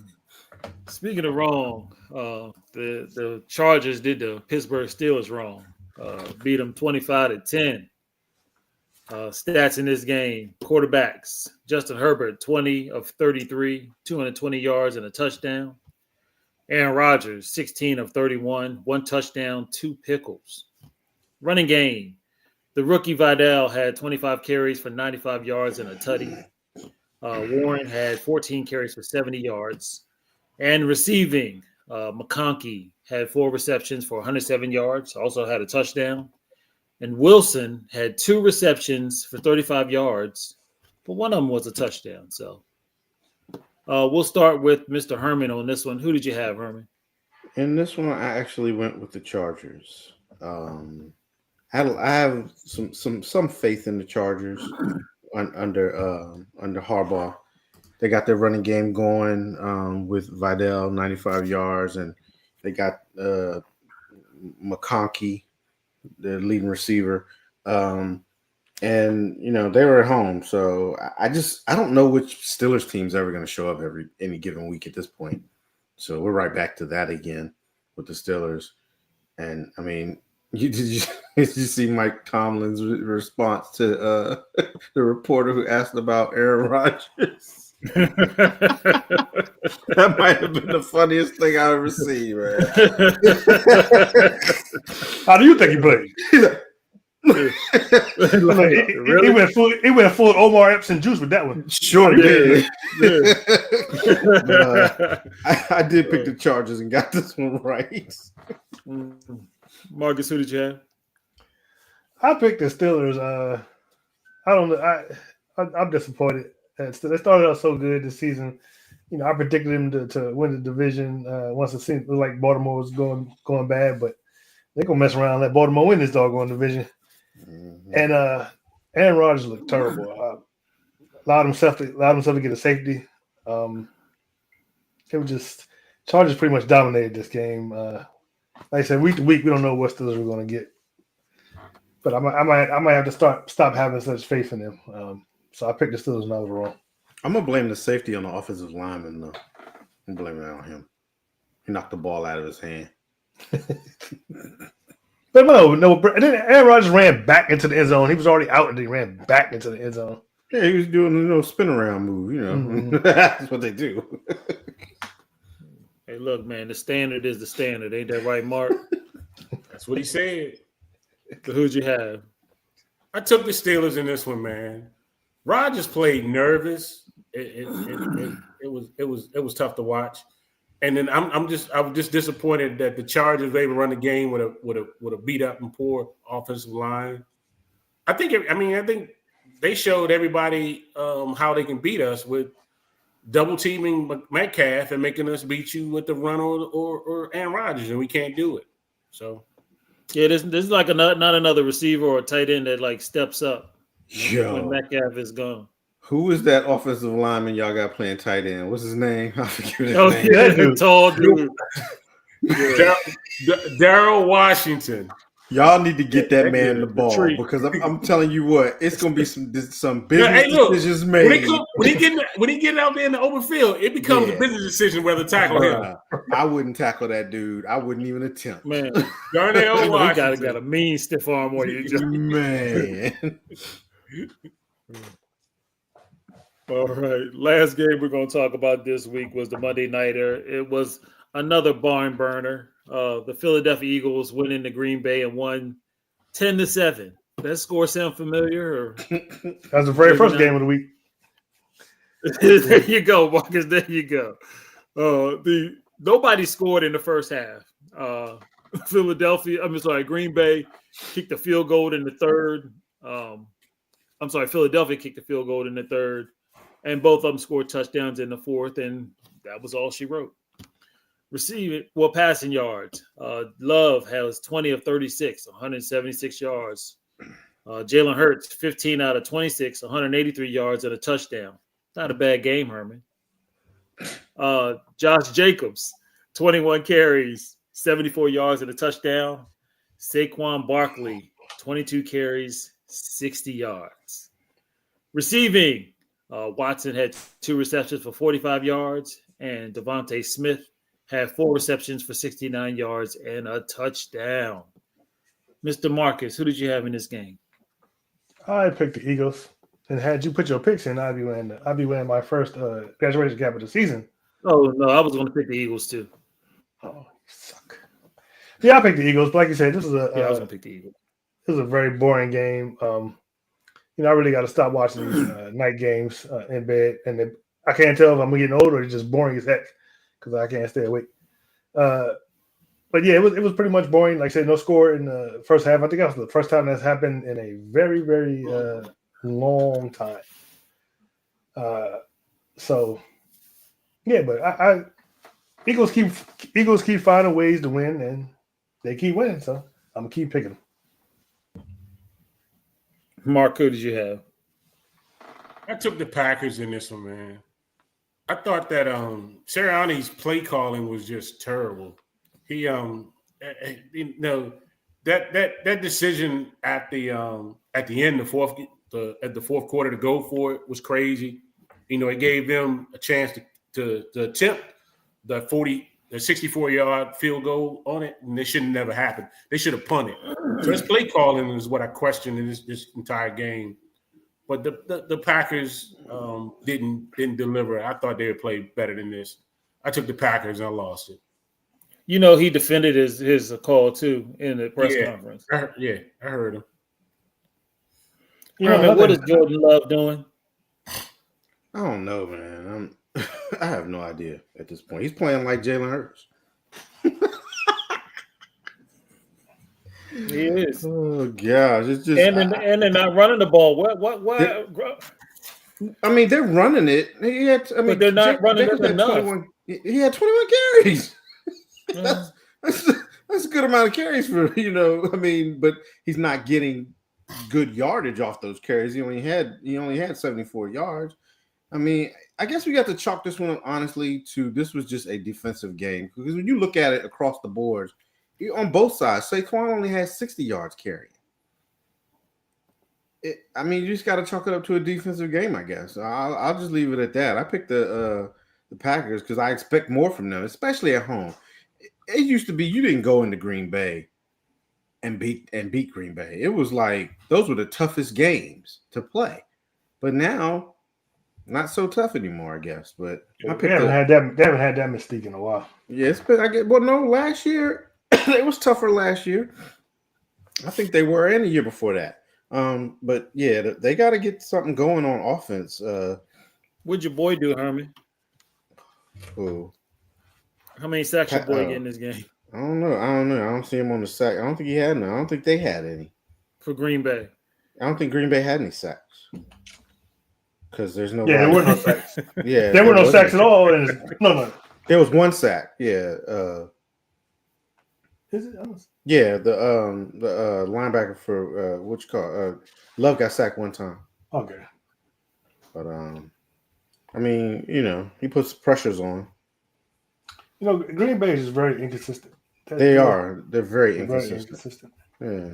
Speaking of wrong, the Chargers did the Pittsburgh Steelers wrong. Beat them 25-10. Stats in this game: quarterbacks Justin Herbert, 20 of 33, 220 yards and a touchdown. Aaron Rodgers, 16 of 31, 1 touchdown, 2 pickles. Running game: the rookie Vidal had 25 carries for 95 yards and a tutty. Warren had 14 carries for 70 yards. And receiving, McConkey had 4 receptions for 107 yards, also had a touchdown. And Wilson had 2 receptions for 35 yards, but one of them was a touchdown. So we'll start with Mr. Herman on this one. Who did you have, Herman? In this one, I actually went with the Chargers. I have some faith in the Chargers under Harbaugh. They got their running game going with Vidal, 95 yards, and they got McConkey, the leading receiver. And they were at home. So I don't know which Steelers team's ever going to show up any given week at this point. So we're right back to that again with the Steelers. And I mean, did you see Mike Tomlin's response to the reporter who asked about Aaron Rodgers? That might have been the funniest thing I've ever seen, man. How do you think he played? He went full Omar Epps juice with that one. Sure did. I did pick the Chargers and got this one right. Marcus, who did you have? I picked the Steelers. I don't know. I'm disappointed. They started out so good this season. I predicted them to win the division once it seemed like Baltimore was going bad, but they're gonna mess around and let Baltimore win this doggone division. Mm-hmm. And Aaron Rodgers looked terrible. Allowed himself to get a safety. It was just Chargers pretty much dominated this game. Like I said, week to week, we don't know what Steelers we're going to get. But I might have to stop having such faith in them. So I picked the Steelers and I was wrong. I'm gonna blame the safety on the offensive lineman though. I'm blaming that on him. He knocked the ball out of his hand. But no. And then Aaron Rodgers ran back into the end zone. He was already out, and he ran back into the end zone. Yeah, he was doing a spin around move. Mm-hmm. That's what they do. Hey, look, man, the standard is the standard. Ain't that right, Mark? That's what he said. So who'd you have? I took the Steelers in this one, man. Rodgers played nervous. It was tough to watch. And then I was just disappointed that the Chargers were able to run the game with a beat up and poor offensive line. I think they showed everybody how they can beat us with double teaming Metcalf and making us beat you with the run or Aaron Rodgers, and we can't do it. So yeah, this is like not another receiver or a tight end that like steps up when Metcalf is gone. Who is that offensive lineman y'all got playing tight end? What's his name? I forget his name. Yeah, the tall dude. Daryl Washington. Y'all need to get that man the ball because I'm telling you what, it's gonna be some business decisions made. When he get out there in the open field, it becomes a business decision whether to tackle him. I wouldn't tackle that dude. I wouldn't even attempt. Man, Darnell Washington. He got a mean stiff arm on you, man. All right. Last game we're going to talk about this week was the Monday Nighter. It was another barn burner. The Philadelphia Eagles went into Green Bay and won 10-7. That score sound familiar? That's the very first game of the week. There you go, Marcus. There you go. Nobody scored in the first half. Green Bay kicked a field goal in the third. Philadelphia kicked a field goal in the third. And both of them scored touchdowns in the fourth, and that was all she wrote. Passing yards. Love has 20 of 36, 176 yards. Jalen Hurts, 15 out of 26, 183 yards and a touchdown. Not a bad game, Herman. Josh Jacobs, 21 carries, 74 yards and a touchdown. Saquon Barkley, 22 carries, 60 yards. Receiving. Watson had 2 receptions for 45 yards, and Devontae Smith had 4 receptions for 69 yards and a touchdown. Mr. Marcus, who did you have in this game? I picked the Eagles, and had you put your picks in, I'd be wearing my first graduation cap of the season. Oh no, I was going to pick the Eagles too. Oh, you suck. Yeah, I picked the Eagles. But like you said, this is I was going to pick the Eagles. This is a very boring game. I really got to stop watching these night games in bed, and I can't tell if I'm getting older or it's just boring as heck because I can't stay awake. But yeah, it was pretty much boring. Like I said, no score in the first half. I think that was the first time that's happened in a very, very long time. So yeah, but I Eagles keep finding ways to win, and they keep winning. So I'm gonna keep picking them. Mark, who did you have? I took the Packers in this one, man. I thought that Sirianni's play calling was just terrible. He that decision at the end of the fourth quarter to go for it was crazy. It gave them a chance to attempt the 64-yard field goal on it, and it should have never happened. They should have punted. So his play calling is what I questioned in this entire game. But the Packers didn't deliver. I thought they would play better than this. I took the Packers and I lost it. He defended his call too in the press conference. I heard him. What is Jordan Love doing? I don't know, man. I have no idea at this point. He's playing like Jalen Hurts. He is. Oh gosh, it's just and they're not running the ball. What? I mean, they're running it. But they're not running it enough. He had 21 carries. That's a good amount of carries for but he's not getting good yardage off those carries. He only had 74 yards. I mean, I guess we got to chalk this one up honestly to this was just a defensive game, because when you look at it across the board, on both sides, Saquon only had 60 yards carrying. You just got to chalk it up to a defensive game, I guess. I'll just leave it at that. I picked the Packers because I expect more from them, especially at home. It used to be you didn't go into Green Bay and beat Green Bay. It was like those were the toughest games to play. But now, not so tough anymore, I guess. But they haven't had that mystique in a while. Yeah, last year it was tougher last year. I think they were in the year before that. But yeah, they got to get something going on offense. What'd your boy do, Herman? Who? How many sacks your boy get in this game? I don't know. I don't see him on the sack. I don't think he had none. I don't think they had any. For Green Bay. I don't think Green Bay had any sacks. Because there's no. Yeah, there were no sacks. Yeah, there were no sacks at all. No. There was one sack. Yeah. Is it? Yeah, the linebacker for what you call Love got sacked one time. Okay. But he puts pressures on. Green Bay is very inconsistent. They're very inconsistent. Yeah.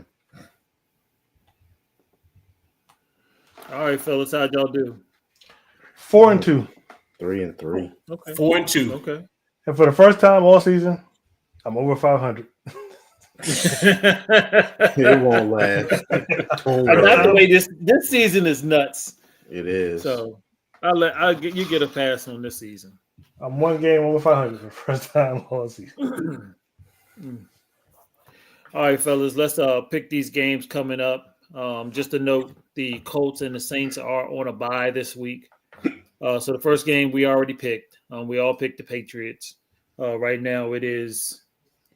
All right, fellas, how'd y'all do? 4-2. 3-3. Okay. 4-2. Okay. And for the first time all season, I'm over 500. It won't last. I got the way this season is nuts. It is. So you get a pass on this season. I'm one game over 500 for the first time all season. All right, fellas, let's pick these games coming up. Just to note, the Colts and the Saints are on a bye this week. So the first game we already picked. We all picked the Patriots. Right now it is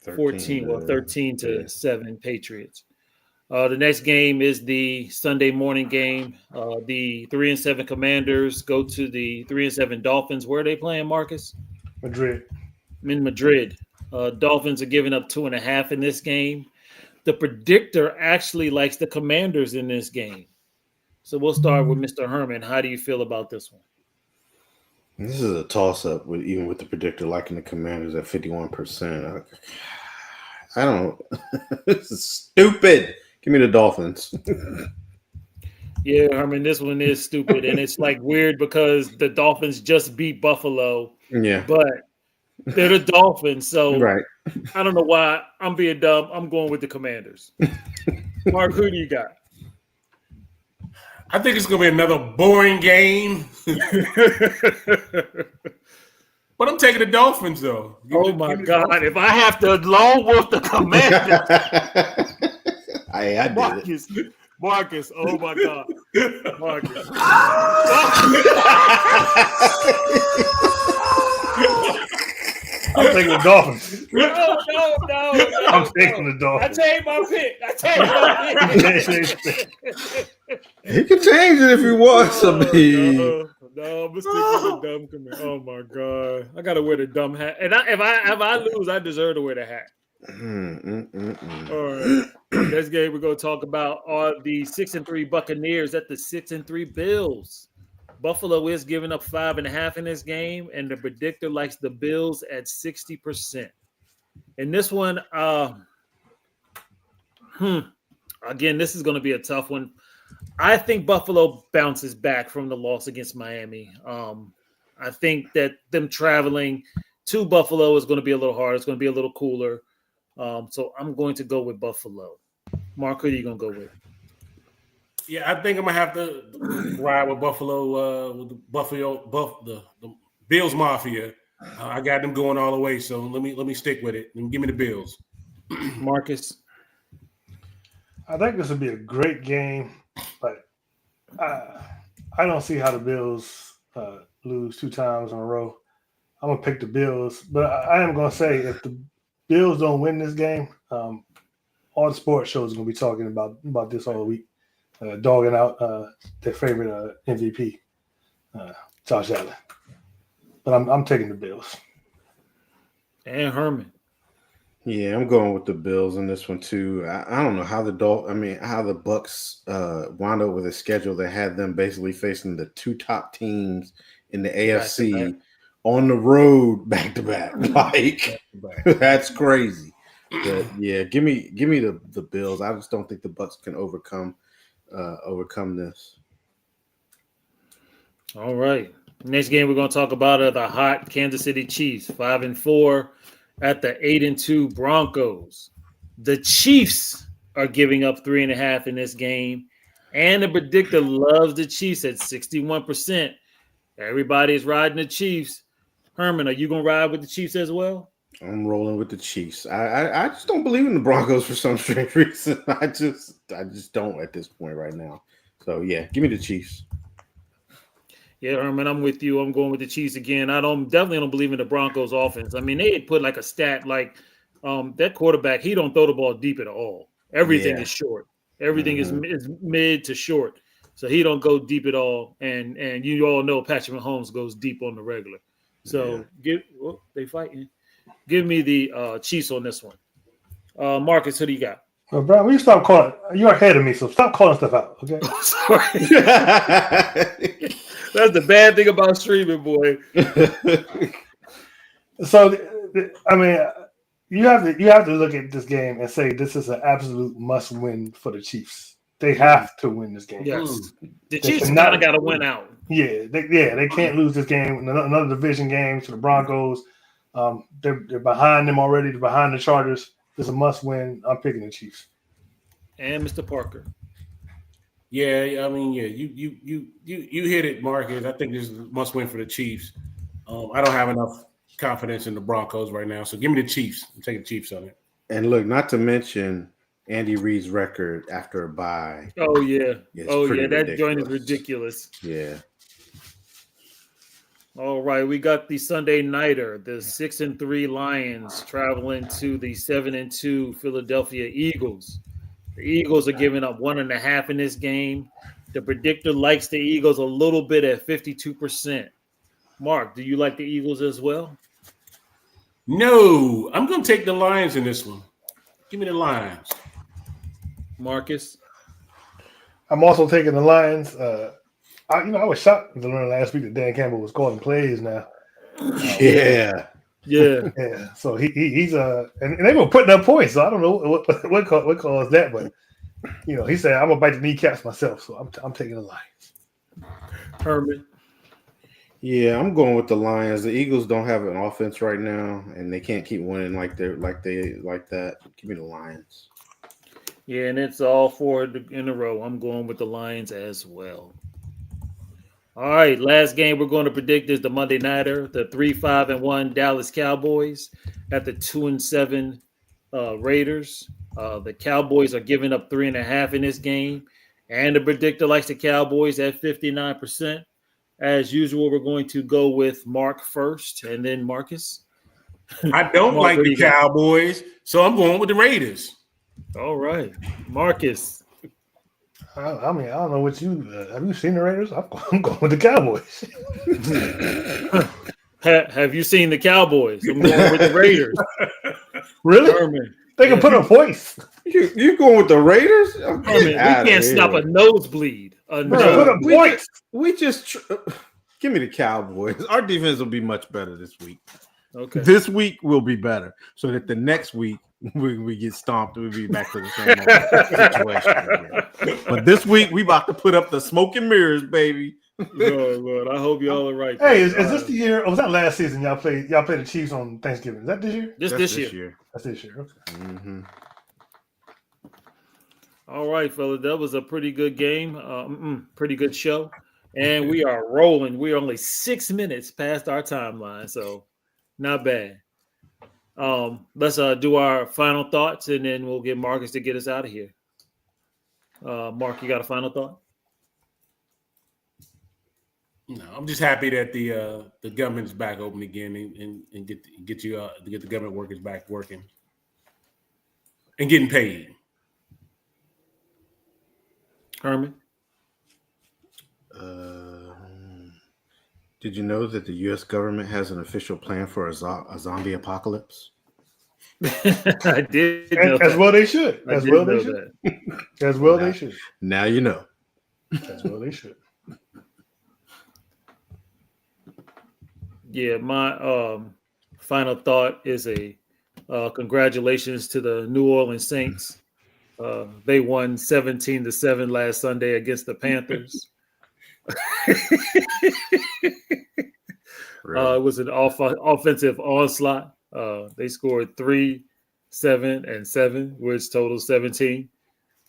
13-7 Patriots. The next game is the Sunday morning game. The 3-7 Commanders go to the 3-7 Dolphins. Where are they playing, Marcus? Madrid. In Madrid. Dolphins are giving up 2.5 in this game. The predictor actually likes the Commanders in this game. So we'll start with Mr. Herman. How do you feel about this one? This is a toss-up even with the predictor liking the Commanders at 51%. I don't. This is stupid. Give me the Dolphins. Yeah, Herman, this one is stupid, and it's like weird because the Dolphins just beat Buffalo. Yeah, but they're the Dolphins, so right. I don't know why I'm being dumb. I'm going with the Commanders. Mark, who do you got? I think it's going to be another boring game. But I'm taking the Dolphins, though. Oh, my God. If I have to along with the Commanders. I did it. Marcus. Oh, my God. Marcus. I'm taking the Dolphins. No. I'm taking the I Dolphins. changed my pick. He can change it if he wants. I mean, No, I'm gonna stick with the dumb command. Oh my god, I gotta wear the dumb hat. And if I lose, I deserve to wear the hat. All right. Next game we're gonna talk about are the 6-3 Buccaneers at the 6-3 Bills. Buffalo is giving up 5.5 in this game, and the predictor likes the Bills at 60%. In this one, again, this is going to be a tough one. I think Buffalo bounces back from the loss against Miami. I think that them traveling to Buffalo is going to be a little hard. It's going to be a little cooler. So I'm going to go with Buffalo. Mark, who are you going to go with? Yeah, I think I'm gonna have to ride with Buffalo, with the the Bills Mafia. I got them going all the way, so let me stick with it and give me the Bills. Marcus? I think this would be a great game, but I don't see how the Bills lose 2 times in a row. I'm gonna pick the Bills, but I am gonna say if the Bills don't win this game, all the sports shows are gonna be talking about this all week. Dogging out their favorite MVP, Josh Allen. But I'm taking the Bills. And Herman. yeah, I'm going with the Bills in this one too. I don't know how the Bucks wound up with a schedule that had them basically facing the 2 top teams in the AFC Back-to-back. on the road back to back. Like that's crazy. But yeah, give me the Bills. I just don't think the Bucks can overcome this. All right. Next game we're going to talk about are the hot Kansas City Chiefs, 5-4 at the 8-2 Broncos. The Chiefs are giving up 3.5 in this game, and the predictor loves the Chiefs at 61%. Everybody is riding the Chiefs. Herman, are you going to ride with the Chiefs as well? I'm rolling with the Chiefs. I just don't believe in the Broncos for some strange reason. I just don't at this point right now. So yeah, give me the Chiefs. Yeah, Herman, I'm with you. I'm going with the Chiefs again. I definitely don't believe in the Broncos offense. I mean, they had put like a stat like that quarterback, he don't throw the ball deep at all. Everything is short. Everything is mid to short. So he don't go deep at all. And you all know Patrick Mahomes goes deep on the regular. So they fighting. Give me the Chiefs on this one. Marcus, who do you got? Well, Brian, will you stop calling? You're ahead of me, so stop calling stuff out, okay? Sorry. That's the bad thing about streaming, boy. So, I mean, you have to look at this game and say this is an absolute must-win for the Chiefs. They have to win this game. Yes, the They Chiefs cannot- kind of got to win out. Yeah, they can't lose this game. Another division game to the Broncos. They're behind them already. They're behind the Chargers. It's a must-win. I'm picking the Chiefs. And Mr. Parker. Yeah, I mean, yeah, you hit it, Marcus. I think this is a must win for the Chiefs. I don't have enough confidence in the Broncos right now, so give me the Chiefs. I'm taking the Chiefs on it. And look, not to mention Andy Reid's record after a bye. Oh yeah, It's that joint is ridiculous. Yeah. All right, we got the Sunday nighter, the 6-3 Lions traveling to the 7-2 Philadelphia Eagles. The Eagles are giving up 1.5 in this game. The predictor likes the Eagles a little bit at 52%. Mark, do you like the Eagles as well? No, I'm going to take the Lions in this one. Give me the Lions. Marcus? I'm also taking the Lions. I was shocked to learn last week that Dan Campbell was calling plays now. Yeah. Yeah. Yeah, so he's and they were putting up points. So I don't know what caused that, but he said I'm gonna bite the kneecaps myself. So I'm taking the Lions. Herman? Yeah, I'm going with the Lions. The Eagles don't have an offense right now, and they can't keep winning like that. Give me the Lions. Yeah, and it's all 4 in a row. I'm going with the Lions as well. All right, last game we're going to predict is the Monday Nighter, the 3-5-1 Dallas Cowboys at the 2-7 Raiders. The Cowboys are giving up 3.5 in this game, and the predictor likes the Cowboys at 59%. As usual, we're going to go with Mark first, and then Marcus. I don't Mark, like what do the you got? Cowboys, so I'm going with the Raiders. All right, Marcus. I mean, I don't know what you have. You seen the Raiders? I'm going with the Cowboys. Have you seen the Cowboys? I'm going with the Raiders. Really? Herman. They can put up points. You going with the Raiders? Herman, we can't stop a nosebleed. They can put up we points. We just give me the Cowboys. Our defense will be much better this week. Okay. This week will be better, so that the next week we get stomped, we'll be back to the same old situation. But this week we about to put up the smoke and mirrors, baby. Lord, I hope y'all are right. Hey, is this the year? Or was that last season? Y'all played the Chiefs on Thanksgiving. Is that this year? This year. That's this year. Okay. Mm-hmm. All right, fella. That was a pretty good game. Pretty good show. And we are rolling. We're only 6 minutes past our timeline, so not bad. Let's do our final thoughts, and then we'll get Marcus to get us out of here. Mark, you got a final thought? No, I'm just happy that the government's back open again and get the government workers back working and getting paid. Herman? Did you know that the U.S. government has an official plan for a zombie apocalypse? I did know As that. well they should. I As did well know they should. that. As well they should. Now you know. As well they should. Yeah, my final thought is a congratulations to the New Orleans Saints. They won 17-7 last Sunday against the Panthers. It was an offensive onslaught. They scored 3, 7, and 7, which totaled 17.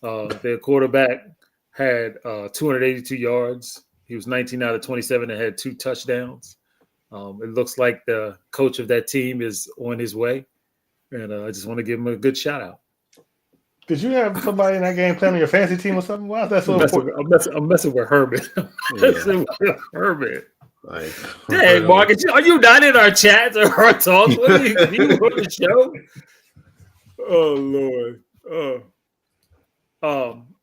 Their quarterback had 282 yards. He was 19 out of 27 and had 2 touchdowns. It looks like the coach of that team is on his way, and I just want to give him a good shout out. Did you have somebody in that game playing on your fantasy team or something? Why is that so important? I'm messing with Herman. Messing with Herman. Like, Dang, Marcus, are you not in our chats or our talks? What are you on the show? Oh Lord.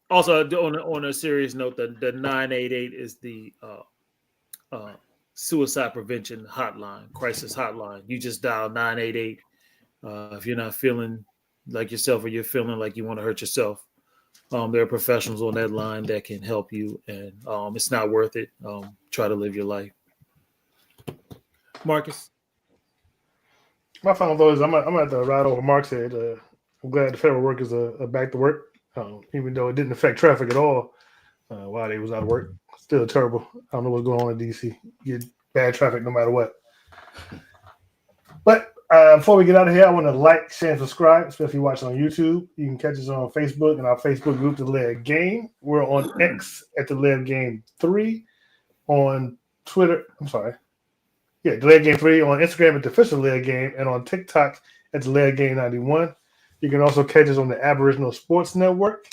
Also, on a serious note, the 988 is the suicide prevention hotline, crisis hotline. You just dial 988 if you're not feeling like yourself or you're feeling like you want to hurt yourself. There are professionals on that line that can help you, and it's not worth it. Try to live your life. Marcus? My final thought is I'm at the ride over Mark's head. I'm glad the federal workers are back to work, even though it didn't affect traffic at all while they was out of work. Still terrible. I don't know what's going on in D.C. You get bad traffic no matter what. But before we get out of here, I want to like, share, and subscribe, especially if you're watching on YouTube. You can catch us on Facebook and our Facebook group, The Laird Game. We're on X at The Laird Game 3. On Twitter, The Laird Game 3. On Instagram at The Official Laird Game. And on TikTok at The Laird Game 91. You can also catch us on the Aboriginal Sports Network.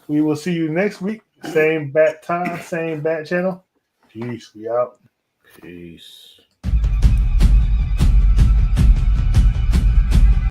We will see you next week. Same bat time, same bat channel. Peace. We out. Peace.